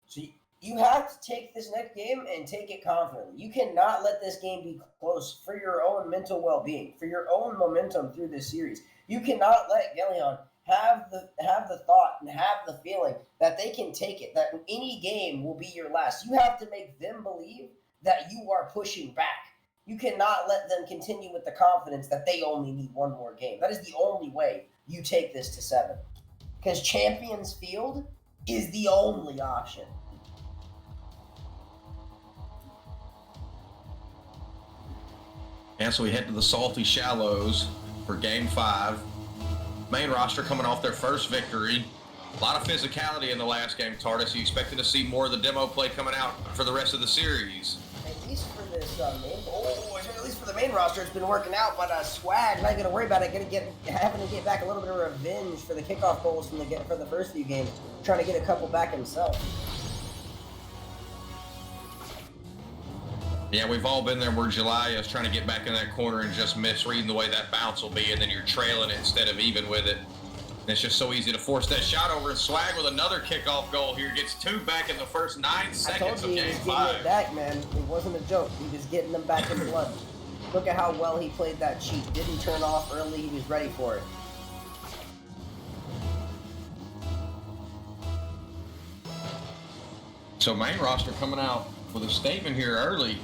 So you have to take this next game and take it confidently. You cannot let this game be close for your own mental well-being, for your own momentum through this series. You cannot let Gelion have the thought and have the feeling that they can take it, that any game will be your last. You have to make them believe that you are pushing back. You cannot let them continue with the confidence that they only need one more game. That is the only way you take this to 7. Because Champions Field is the only option. And so we head to the Salty Shallows for Game 5. Main roster coming off their first victory. A lot of physicality in the last game, Tardis. You expected to see more of the demo play coming out for the rest of the series. At least for this at least for the main roster, it's been working out. But Swag, not going to worry about it. Having to get back a little bit of revenge for the kickoff goals for the first few games. Trying to get a couple back himself. Yeah, we've all been there where July is trying to get back in that corner and just misreading the way that bounce will be, and then you're trailing it instead of even with it. And it's just so easy to force that shot over, and Swag with another kickoff goal here gets 2 back in the first 9 seconds of Game 5. He was getting it back, man. It wasn't a joke. He was getting them back in blood. Look at how well he played that cheat. Didn't turn off early. He was ready for it. So main roster coming out with a statement here early.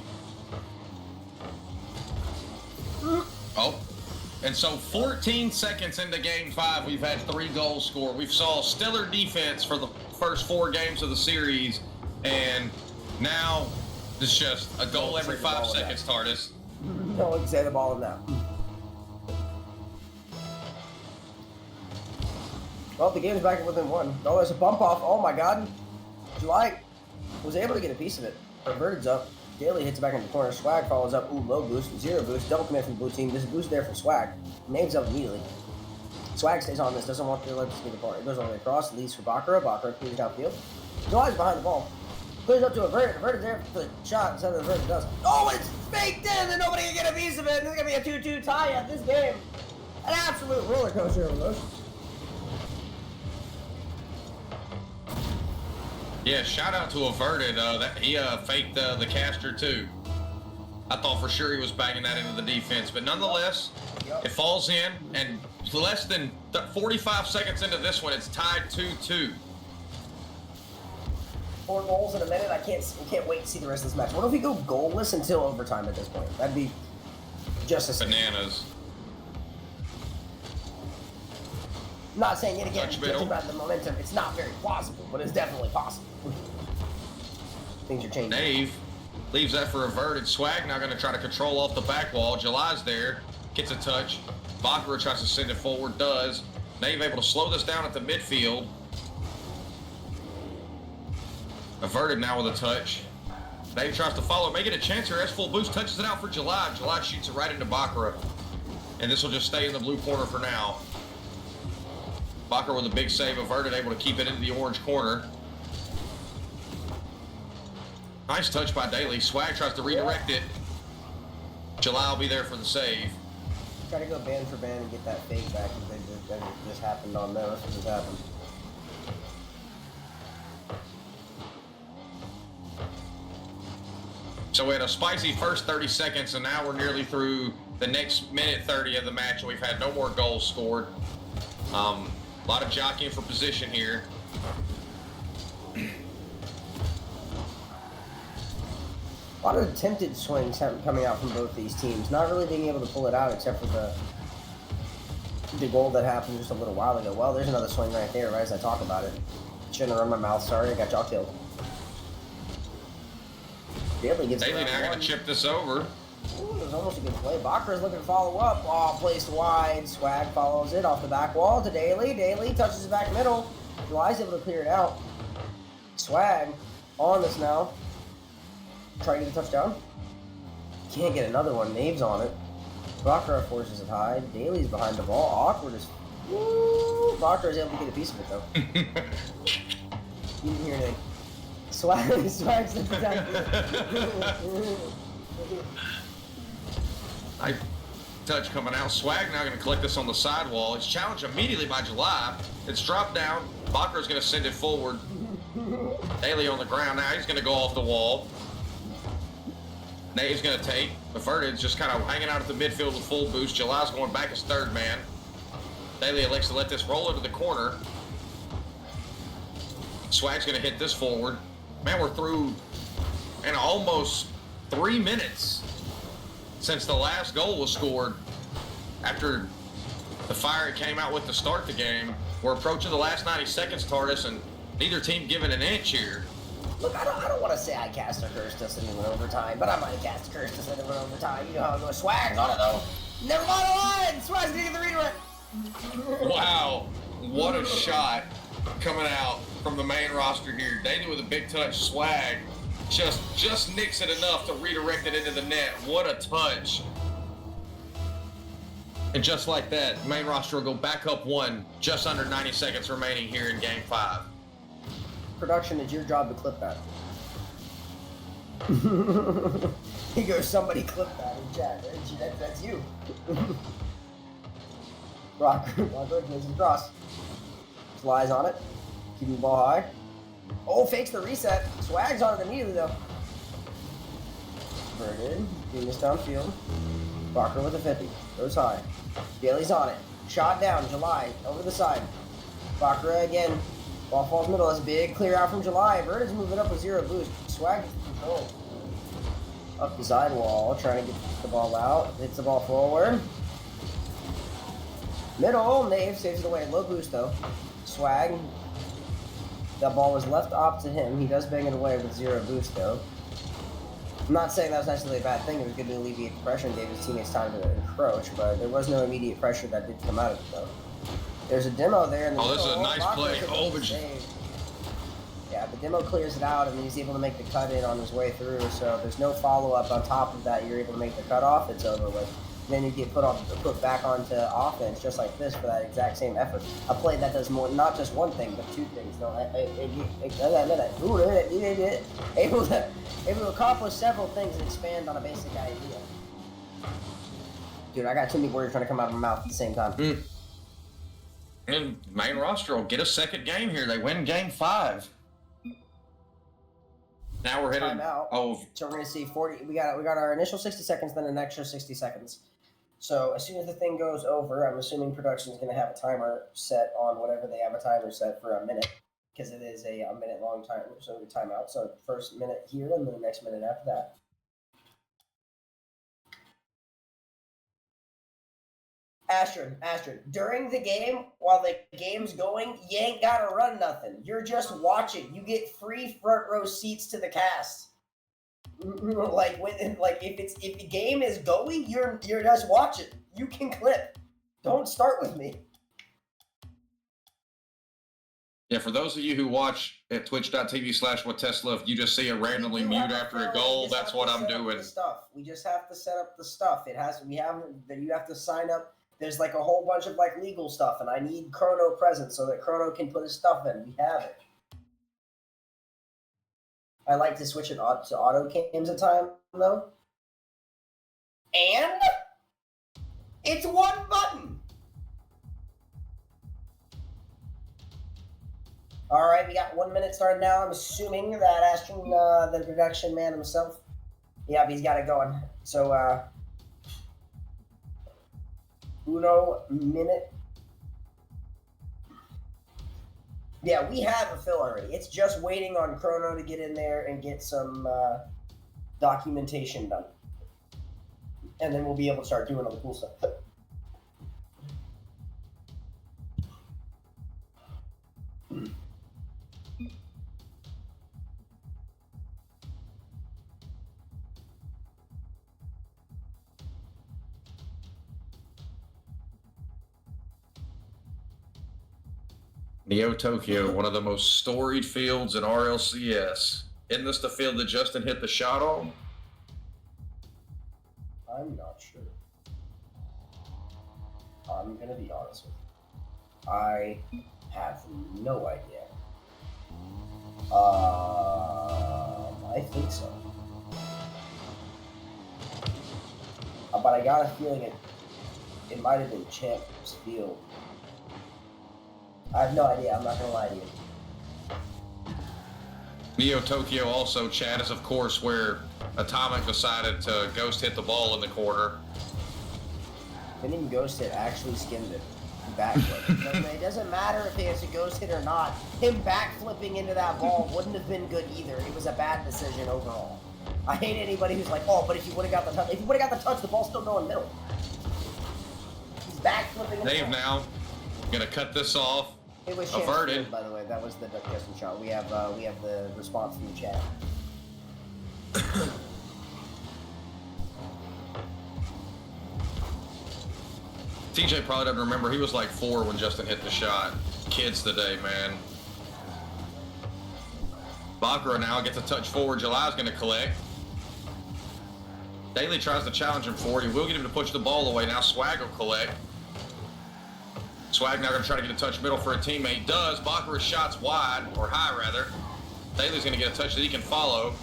Oh, and so 14 seconds into Game 5, we've had 3 goals scored. We've saw stellar defense for the first 4 games of the series, and now it's just a goal every 5 seconds, Tardis. No one can say the ball in that. Well, the game's back within 1. Oh, there's a bump off. Oh my God. July was able to get a piece of it. Verted's up. Daly hits it back in the corner. Swag follows up. Ooh, low boost. 0 boost. Double command from the blue team. There's a boost there from Swag. Names up immediately. Swag stays on this. Doesn't want to let this get apart. It goes all the way across. Leads for Bakura. Bakura clears downfield. July's behind the ball. Clears up to a Vert. Verted's there for the shot instead of the Verted does. Oh, it's faked in and nobody can get a piece of it. This is going to be a 2-2 tie at this game. An absolute roller coaster of emotions. Yeah, shout out to Averted. He faked the caster too. I thought for sure he was banging that into the defense, but nonetheless, it falls in, and less than 45 seconds into this one, it's tied 2-2. 4 goals in a minute. I can't wait to see the rest of this match. What if we go goalless until overtime at this point? That'd be just a bananas. I'm not saying it again, judging by the momentum, it's not very plausible, but it's definitely possible. Things are changing. Dave leaves that for Averted. Swag now going to try to control off the back wall. July's there, gets a touch. Bakura tries to send it forward, does. Dave able to slow this down at the midfield. Averted now with a touch. Dave tries to follow, make it a chance here. Full boost touches it out for July. July shoots it right into Bakura. And this will just stay in the blue corner for now. Bakura with a big save. Averted able to keep it into the orange corner. Nice touch by Daly. Swag tries to redirect it. July will be there for the save. Try to go band for band and get that fake back because that just happened on them. That's what just happened. So we had a spicy first 30 seconds, and now we're nearly through the next minute 30 of the match, and we've had no more goals scored. A lot of jockeying for position here. A lot of attempted swings coming out from both these teams. Not really being able to pull it out except for the goal that happened just a little while ago. Well, there's another swing right there, right as I talk about it. Shouldn't have run my mouth. Sorry, I got y'all killed. Daly gets Daly now going to chip this over. Ooh, it was almost a good play. Bakra's looking to follow up. Oh, placed wide. Swag follows it off the back wall to Daly. Daly touches the back middle. July's able to clear it out. Swag on this now. Try to get a touchdown. Can't get another one. Nave's on it. Bakra forces it high. Daly's behind the ball. Awkward as... Woo! Bakra's able to get a piece of it, though. You didn't hear anything. Swag's the down. Nice touch coming out. Swag now going to collect this on the sidewall. It's challenged immediately by July. It's dropped down. Bakra's going to send it forward. Daly on the ground now. He's going to go off the wall. Nave's going to take. Averted, just kind of hanging out at the midfield with full boost. July's going back as third man. Daly elects to let this roll into the corner. Swag's going to hit this forward. Man, we're through in almost 3 minutes since the last goal was scored. After the fire it came out with to start the game, we're approaching the last 90 seconds, Tardis, and neither team giving an inch here. Look, I don't want to say I cast a curse to send him in overtime, but I might have cast a curse to send him in overtime. You know how it goes. Swag's on it, though. Never mind the line. Swag's going to get the redirect. Wow. What a shot coming out from the main roster here. Daly with a big touch. Swag just nicks it enough to redirect it into the net. What a touch. And just like that, main roster will go back up one, just under 90 seconds remaining here in Game 5. Production, it's your job to clip that. He goes, somebody clip that in chat. That's you. Rocker plays his cross. Flies on it. Keeping the ball high. Oh, fakes the reset. Swag's on it immediately, though. Verted. Doing this downfield. Barker with a 50. Goes high. Daly's on it. Shot down. July. Over the side. Barker again. Ball falls middle. That's a big clear out from July. Verted's moving up with 0 boost. Swag gets control. Up the sidewall. Trying to get the ball out. Hits the ball forward. Middle. Nave saves it away. Low boost, though. Swag. That ball was left opposite him. He does bang it away with 0 boost, though. I'm not saying that was necessarily a bad thing. It was good to alleviate the pressure and gave his teammates time to encroach, but there was no immediate pressure that did come out of it, though. There's a demo there. In the this is a nice play. Yeah, the demo clears it out, and he's able to make the cut in on his way through, so there's no follow-up on top of that. You're able to make the cut off, it's over with. Then you get put back onto offense just like this for that exact same effort. A play that does more, not just one thing, but 2 things. No, able to accomplish several things and expand on a basic idea. Dude, I got too many words trying to come out of my mouth at the same time. And main roster will get a second game here. They win Game 5. Now we're headed. Oh, so we're gonna see 40. We got our initial 60 seconds, then an extra 60 seconds. So as soon as the thing goes over, I'm assuming production is going to have a timer set on whatever they have a timer set for a minute, because it is a minute-long timer, so the timeout. So first minute here, and then the next minute after that. Astrid, during the game, while the game's going, you ain't got to run nothing. You're just watching. You get free front row seats to the cast. If the game is going, you're just watching. You can clip. Don't start with me. Yeah, for those of you who watch at twitch.tv/WhatTesla, if you just see a randomly mute after a goal, that's what I'm doing. We just have to set up the stuff. You have to sign up. There's like a whole bunch of like legal stuff, and I need Chrono present so that Chrono can put his stuff in. We have it. I like to switch it to auto cams at time, though. And it's one button. All right, we got 1 minute started now. I'm assuming that Ashton, the production man himself, he's got it going. So, uno minute. Yeah, we have a fill already. It's just waiting on Chrono to get in there and get some documentation done. And then we'll be able to start doing all the cool stuff. Neo Tokyo, one of the most storied fields in RLCS. Isn't this the field that Justin hit the shot on? I'm not sure. I'm gonna be honest with you. I have no idea. I think so. But I got a feeling it might have been Champs Field. I have no idea. I'm not gonna lie to you. Neo Tokyo also, Chad, is of course where Atomic decided to ghost hit the ball in the corner. Didn't even ghost hit, actually skimmed it. Backflip. It doesn't matter if it's a ghost hit or not. Him backflipping into that ball wouldn't have been good either. It was a bad decision overall. I hate anybody who's like, oh, but if you would have got the touch, the ball's still going middle. He's backflipping. Dave now gonna cut this off. It was averted. By the way, that was the Justin shot. We have the response from the chat. TJ probably doesn't remember. He was like 4 when Justin hit the shot. Kids today, man. Bakura now gets a touch forward. July's going to collect. Daly tries to challenge him for it. He will get him to push the ball away. Now Swag will collect. Swag now going to try to get a touch middle for a teammate. Does. Bakura's shot's wide, or high rather. Daly's going to get a touch that he can follow.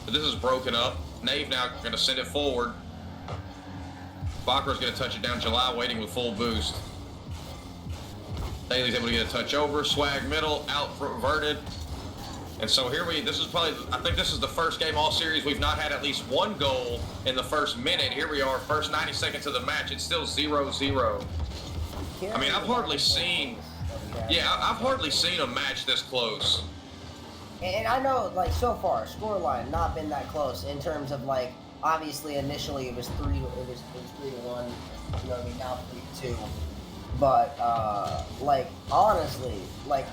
But this is broken up. Nave now going to send it forward. Bakura's going to touch it down. July waiting with full boost. Daly's able to get a touch over. Swag middle, outverted. And so here this is probably, I think this is the first game all series we've not had at least one goal in the first minute. Here we are, first 90 seconds of the match. It's still 0-0. I mean, I've hardly seen a match this close. And I know, like, so far, scoreline not been that close in terms of, like, obviously initially it was 3-1, you know what I mean, now 3-2. But like, honestly, like,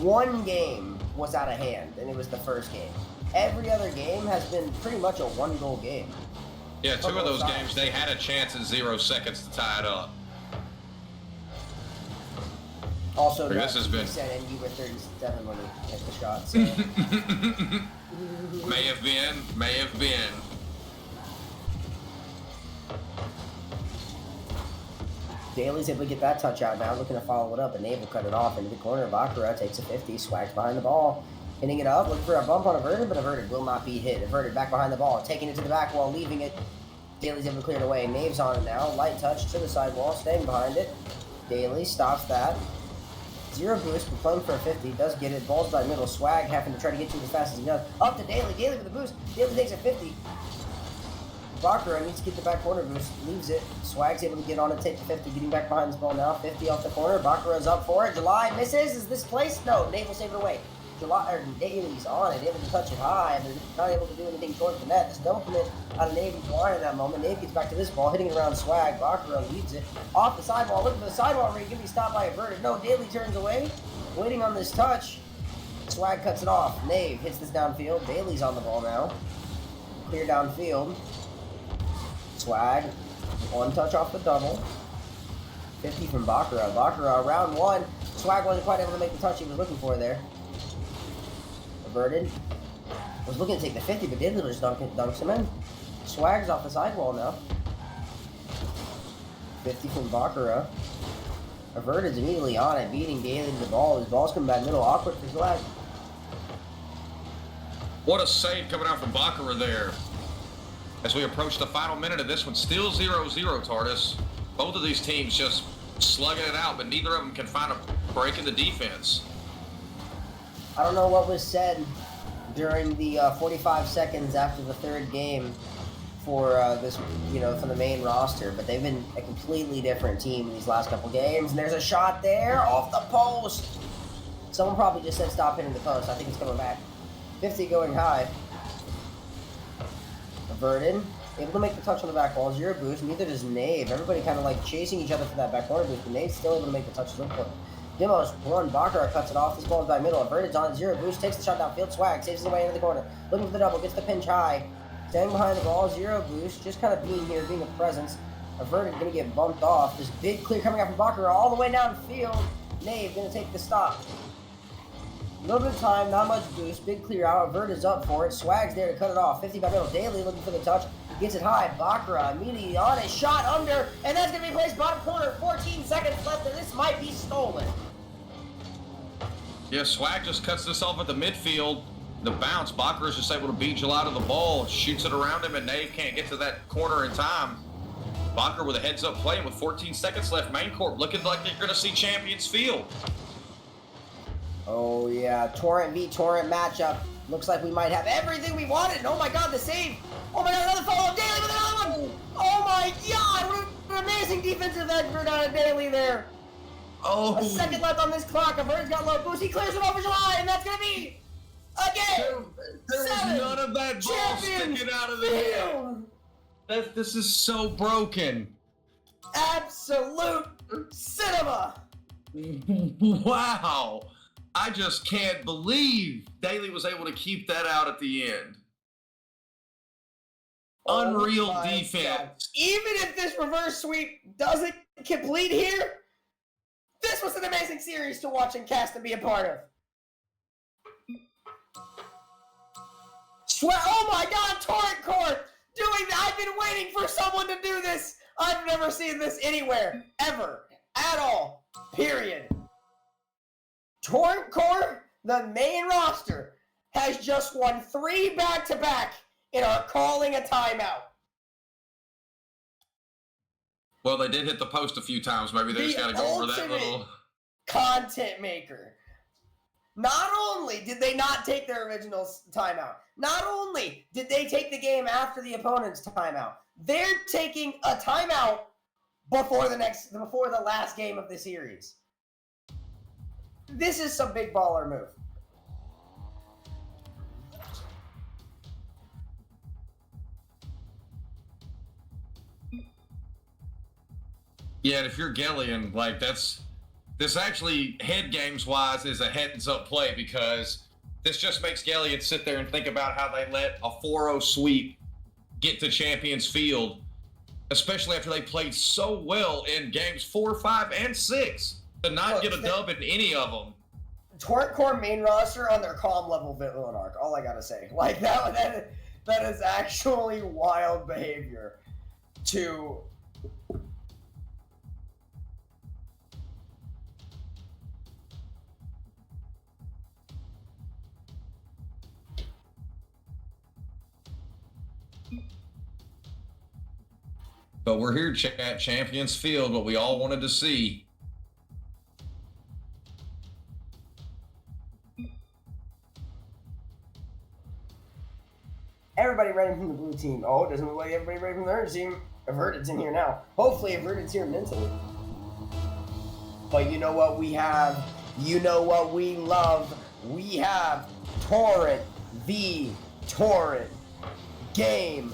one game was out of hand, and it was the first game. Every other game has been pretty much a 1-goal game. Yeah, 2 of those games, they had a chance in 0 seconds to tie it up. Also, this has been... you said, and you were 37 when you hit the shot, so... May have been. Daly's able to get that touch out now, looking to follow it up, and Nave will cut it off into the corner. Bakura takes a 50, Swags behind the ball, hitting it up, looking for a bump on Averted, but Averted will not be hit. Averted back behind the ball, taking it to the back wall, leaving it. Daly's able to clear it away. Nave's on it now, light touch to the sidewall, staying behind it. Daly stops that. 0 boost, but playing for a 50, does get it. Balls by middle, Swag having to try to get to it as fast as he does. Up to Daly, Daly with the boost. Daly takes a 50. Bakura needs to get the back corner boost, leaves it. Swag's able to get on it, take the 50, getting back behind this ball now. 50 off the corner, Bakura's up for it. July misses, is this placed? No, Nave will save it away. Daly's on it, able to touch it high, but not able to do anything towards the net. This double commit out of Nave line in that moment. Nave gets back to this ball, hitting it around Swag. Bakura leads it off the sidewall, looking for the sidewall ring, gonna be stopped by Averted. No, Daly turns away, waiting on this touch. Swag cuts it off. Nave hits this downfield. Daly's on the ball now. Clear downfield. Swag, 1 touch off the double. 50 from Bakura. Bakura, round 1. Swag wasn't quite able to make the touch he was looking for there. Averted. Was looking to take the 50, but did just dunks him in. Swag's off the sidewall now. 50 from Bakura. Averted's immediately on it, beating Daly to the ball. His ball's coming back middle, awkward for Swag. What a save coming out from Bakura there. As we approach the final minute of this one, still 0-0, Tardis. Both of these teams just slugging it out, but neither of them can find a break in the defense. I don't know what was said during the 45 seconds after the third game for this, for the main roster, but they've been a completely different team in these last couple games. And there's a shot there off the post. Someone probably just said stop hitting the post. I think it's coming back. 50 going high. Averted. Able to make the touch on the back wall. 0 boost. Neither does Nave. Everybody kind of like chasing each other for that back corner boost, but Nave's still able to make the touches in corner. Demo's run. Baccarat cuts it off. This ball is by middle. Averted's on it. 0 boost. Takes the shot downfield. Swag saves his way into the corner. Looking for the double. Gets the pinch high. Staying behind the ball. 0 boost. Just kind of being here, being a presence. Averted going to get bumped off. This big clear coming out from Baccarat all the way downfield. Nave going to take the stop. A little bit of time, not much boost. Big clear out. Avert is up for it. Swag's there to cut it off. 50 by middle. Daly looking for the touch. Gets it high. Baccarat immediately on it. Shot under. And that's going to be placed bottom corner. 14 seconds left, and this might be stolen. Yeah, Swag just cuts this off at the midfield. The bounce. Baccarat's just able to beat Gelion to the ball. Shoots it around him, and Nave can't get to that corner in time. Baccarat with a heads-up play with 14 seconds left. Main court looking like they're going to see Champions Field. Oh, yeah. Torrent v. Torrent matchup. Looks like we might have everything we wanted. Oh, my God, the save. Oh, my God, another follow-up. Daly with another one. Oh, my God. What an amazing defensive effort out of Daly there. Oh. A second left on this clock. Averted's got low boost. He clears it over Gelion, and that's going to be, again, there was none of that ball sticking out of the air. This is so broken. Absolute cinema. Wow. I just can't believe Daly was able to keep that out at the end. Unreal defense. God. Even if this reverse sweep doesn't complete here, this was an amazing series to watch and cast and be a part of. Oh my God, Torrent Corp doing that. I've been waiting for someone to do this. I've never seen this anywhere, ever, at all, period. Torrent Corp, the main roster, has just won 3 back-to-back and are calling a timeout. Well, they did hit the post a few times. Maybe they just got to go over that little content maker. Not only did they not take their original timeout, not only did they take the game after the opponent's timeout, they're taking a timeout before the last game of the series. This is some big baller move. Yeah, and if you're Gelion, like this actually head games wise is a heads up play, because this just makes Gelion sit there and think about how they let a 4-0 sweep get to Champions Field, especially after they played so well in games 4, 5, and 6 to not get a dub in any of them. Torrent Corp main roster on their calm level villain arc. All I gotta say, like that is actually wild behavior to. But we're here at Champions Field, what we all wanted to see. Everybody ready from the blue team. Oh, it doesn't look like everybody ready from the orange team. Averted's in here now. Hopefully Averted's here mentally. But you know what we have? You know what we love? We have Torrent v. Torrent. Game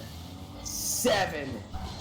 7.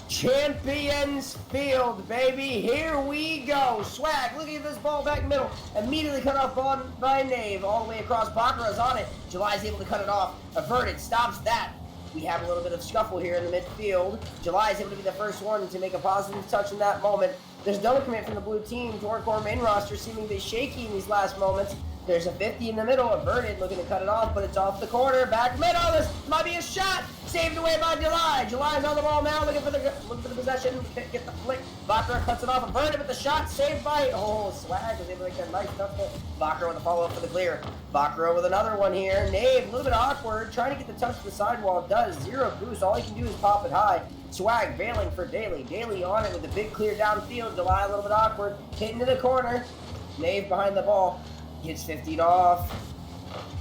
Champions Field, baby. Here we go. Swag, looking at this ball back middle. Immediately cut off by Nave. All the way across. Baccarat's on it. Gelion's able to cut it off. Averted stops that. We have a little bit of scuffle here in the midfield. Gelion's able to be the first one to make a positive touch in that moment. There's double commit from the blue team. Torrent Corp main roster seemingly shaky in these last moments. There's a 50 in the middle. Averted looking to cut it off, but it's off the corner. Back middle. This might be a shot. Saved away by Gelion. Gelion's on the ball now, looking for the possession. Can't get the flick. Baccarat cuts it off. Averted with the shot. Saved by Swag was able to make that nice touch. Baccarat with the follow-up for the clear. Baccarat with another one here. Nave, a little bit awkward, trying to get the touch to the sidewall. Does 0 boost. All he can do is pop it high. Swag bailing for Daly. Daly on it with a big clear downfield. Gelion a little bit awkward. Hitting to the corner. Nave behind the ball. Gets 50'd off.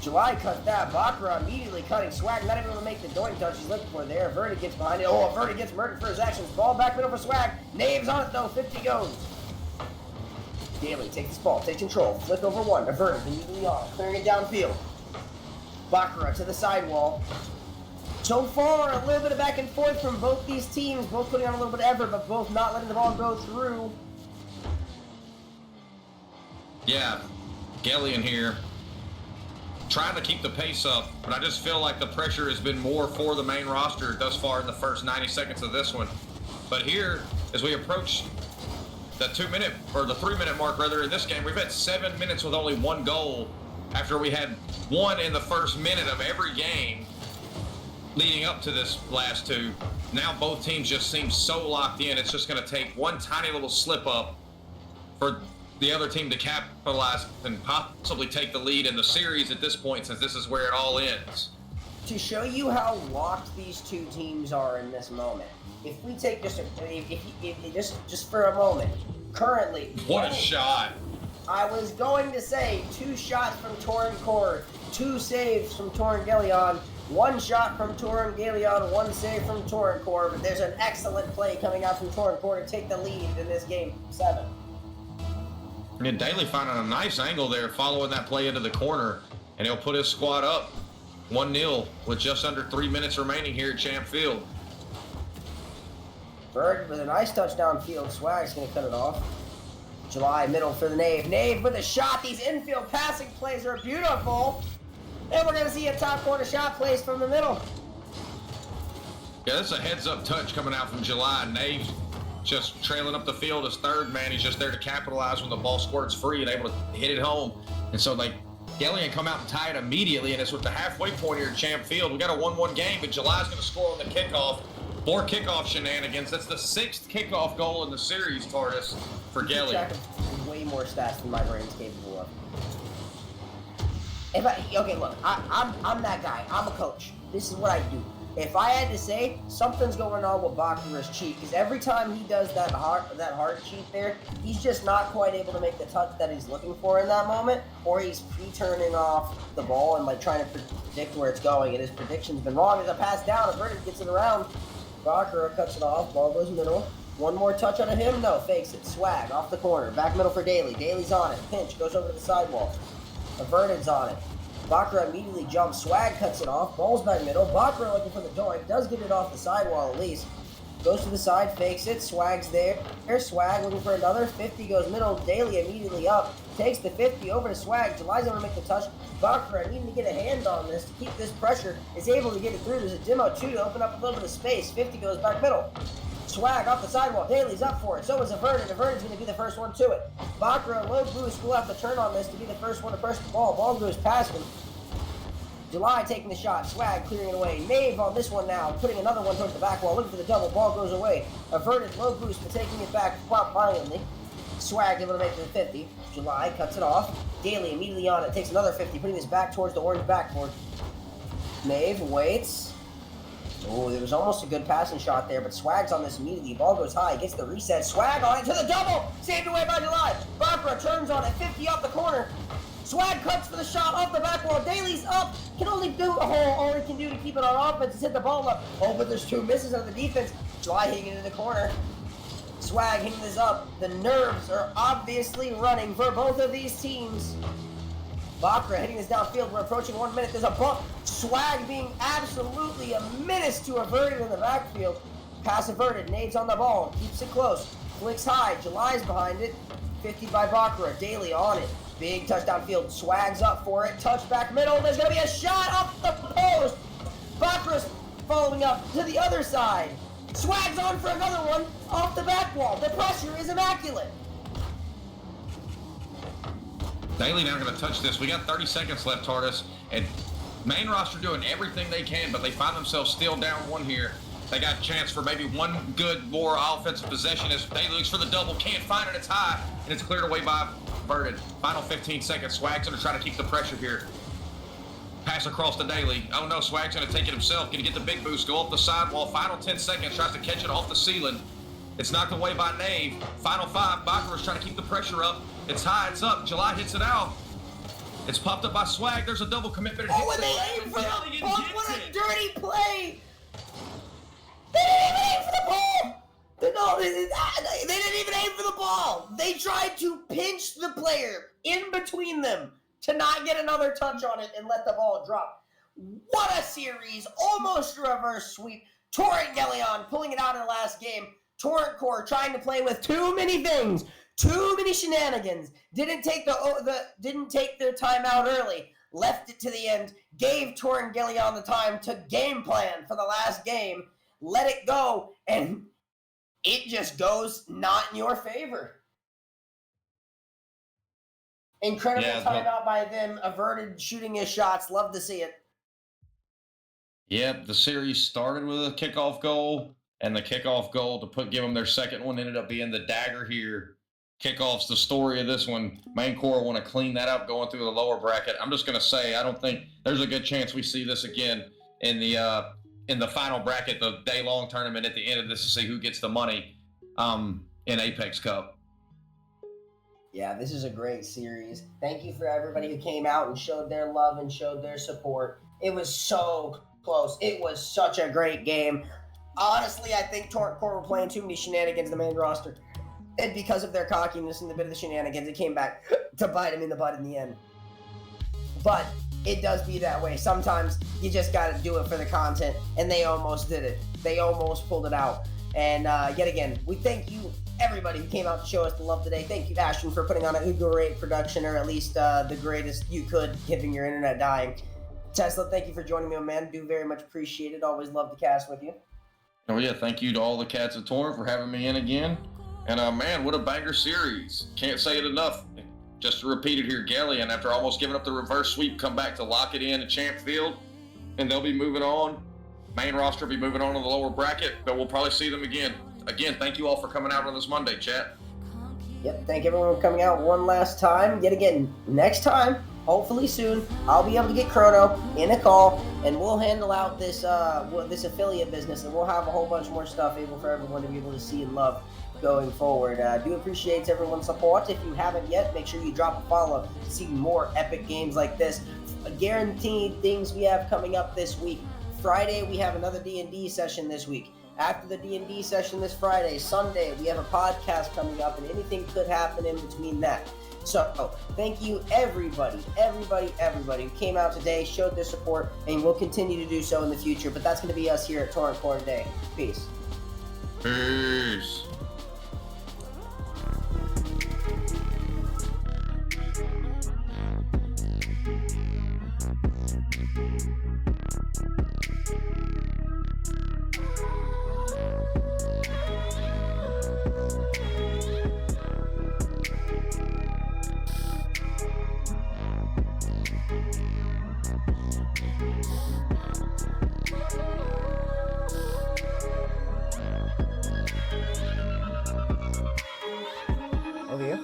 Gelion cut that. Baccarat immediately cutting. Swag not able to make the doink touch he's looking for there. Averted gets behind it. Oh, Averted gets murdered for his actions. Ball back middle for Swag. Nave's on it though. 50 goes. Daly takes this ball. Takes control. Flick over one. Averted immediately on. Clearing it downfield. Baccarat to the sidewall. So far, a little bit of back and forth from both these teams, both putting on a little bit of effort, but both not letting the ball go through. Yeah, Gelion here, trying to keep the pace up, but I just feel like the pressure has been more for the main roster thus far in the first 90 seconds of this one. But here, as we approach the 2-minute, or the 3-minute mark rather, in this game, we've had 7 minutes with only 1 goal after we had 1 in the first minute of every game leading up to this last 2. Now both teams just seem so locked in. It's just going to take one tiny little slip up for the other team to capitalize and possibly take the lead in the series at this point, since this is where it all ends. To show you how locked these two teams are in this moment, if we take just for a moment, currently, what a shot! I was going to say 2 shots from Torrent Corp, 2 saves from Torrent Gelion, 1 shot from Torrent Gelion, 1 save from Torrent Corp, but there's an excellent play coming out from Torrent Corp to take the lead in this game 7. And Daly finding a nice angle there, following that play into the corner, and he'll put his squad up 1-0 with just under 3 minutes remaining here at Champ Field. Bird with a nice touchdown field. Swag's going to cut it off. July middle for the Knave. Knave with a shot. These infield passing plays are beautiful. And we're going to see a top corner shot placed from the middle. Yeah, this is a heads-up touch coming out from July. Knave just trailing up the field as third man. He's just there to capitalize when the ball squirts free and able to hit it home. And so, Gelion come out and tie it immediately, and it's with the halfway point here at Champ Field. We got a 1-1 game, but July's going to score on the kickoff. 4 kickoff shenanigans. That's the 6th kickoff goal in the series, Tardis, for Gelion. Way more stats than my brain's capable of. Okay, look, I'm that guy. I'm a coach. This is what I do. If I had to say, something's going on with Bakura's cheat, because every time he does that hard cheat there, he's just not quite able to make the touch that he's looking for in that moment, or he's pre-turning off the ball and trying to predict where it's going, and his prediction's been wrong. As a pass down, Averted gets it around. Bakura cuts it off, ball goes middle. One more touch out of him? No, fakes it. Swag off the corner, back middle for Daly. Daly's on it. Pinch goes over to the sidewall. Averted's on it. Bakura immediately jumps. Swag cuts it off. Ball's back middle. Bakura looking for the doink. Does get it off the sidewall at least. Goes to the side, fakes it. Swag's there. There's Swag looking for another. 50 goes middle. Daly immediately up. Takes the 50 over to Swag. July's able to make the touch. Bakura needing to get a hand on this to keep this pressure. Is able to get it through. There's a demo too to open up a little bit of space. 50 goes back middle. Swag off the sidewall. Daly's up for it. So is Averted. Averted's going to be the first one to it. Bakura, low boost, will have to turn on this to be the first one to press the ball. Ball goes past him. July taking the shot. Swag clearing it away. Knave on this one now. Putting another one towards the back wall. Looking for the double. Ball goes away. Averted, low boost, but taking it back violently. Swag able to make it to the 50. July cuts it off. Daly immediately on it. Takes another 50. Putting this back towards the orange backboard. Knave waits. Oh, there was almost a good passing shot there, but Swag's on this immediately. Ball goes high, gets the reset. Swag on it to the double! Saved away by July. Bakura turns on it, 50 off the corner. Swag cuts for the shot off the back wall. Daly's up. Can only do all he can do to keep it on offense is hit the ball up. Oh, but there's 2 misses on the defense. July hitting it in the corner. Swag hitting this up. The nerves are obviously running for both of these teams. Bakura hitting this downfield. We're approaching 1 minute. There's a bump. Swag being absolutely a menace to Averted in the backfield. Pass Averted. Nade's on the ball. Keeps it close. Flicks high. July's behind it. 50 by Bakura. Daly on it. Big touchdown field. Swag's up for it. Touch back middle. There's going to be a shot off the post. Bakura's following up to the other side. Swag's on for another one off the back wall. The pressure is immaculate. Daly now going to touch this. We got 30 seconds left, Tardis, and main roster doing everything they can, but they find themselves still down 1 here. They got a chance for maybe one good more offensive possession as Daly looks for the double, can't find it, it's high, and it's cleared away by Averted. Final 15 seconds. Swag's going to try to keep the pressure here. Pass across to Daly. Oh no, Swag's going to take it himself. Going to get the big boost, go up the sidewall. Final 10 seconds, tries to catch it off the ceiling. It's knocked away by Knave. Final 5, Bakura's trying to keep the pressure up. It's high, it's up. July hits it out. It's popped up by Swag. There's a double commitment. Oh, and they aim for the ball. What a dirty play. They didn't even aim for the ball. No, they didn't even aim for the ball. They tried to pinch the player in between them to not get another touch on it and let the ball drop. What a series! Almost a reverse sweep. Torrent Gelion pulling it out in the last game. Torrent Corp trying to play with too many things, too many shenanigans. Didn't take their time out early. Left it to the end. Gave Torrent Gelion the time to game plan for the last game. Let it go, and it just goes not in your favor. Incredible timeout by them. Averted shooting his shots. Love to see it. Yep, the series started with a kickoff goal, and the kickoff goal to give them their second one ended up being the dagger here. Kickoff's the story of this one. Main Core want to clean that up going through the lower bracket. I'm just going to say I don't think there's a good chance we see this again in the final bracket, the day-long tournament at the end of this to see who gets the money in Apex Cup. Yeah, this is a great series. Thank you for everybody who came out and showed their love and showed their support. It was so close. It was such a great game. Honestly, I think Torrent Corp were playing too many shenanigans in the main roster. And because of their cockiness and the bit of the shenanigans, it came back to bite them in the butt in the end. But it does be that way. Sometimes you just got to do it for the content, and they almost did it. They almost pulled it out. And yet again, we thank you, everybody who came out to show us the love today. Thank you, Ashton, for putting on a great production, or at least the greatest you could, given your internet dying. Tesla, thank you for joining me, my man. Do very much appreciate it. Always love to cast with you. Oh, yeah. Thank you to all the cats at Torrent for having me in again. And, man, what a banger series. Can't say it enough. Just to repeat it here, Gelion, after almost giving up the reverse sweep, come back to lock it in at Champ Field, and they'll be moving on. Main roster will be moving on to the lower bracket, but we'll probably see them again. Again, thank you all for coming out on this Monday, chat. Yep, thank everyone for coming out one last time. Yet again, next time, hopefully soon, I'll be able to get Chrono in a call, and we'll handle out this this affiliate business, and we'll have a whole bunch more stuff able for everyone to be able to see and love going forward. Do appreciate everyone's support. If you haven't yet, make sure you drop a follow to see more epic games like this. Guaranteed things we have coming up this week. Friday, we have another D&D session this week. After the D&D session this Friday, Sunday, we have a podcast coming up, and anything could happen in between that. So, thank you everybody who came out today, showed their support, and will continue to do so in the future. But that's going to be us here at Torrent Corp today. Peace. Peace. Over here.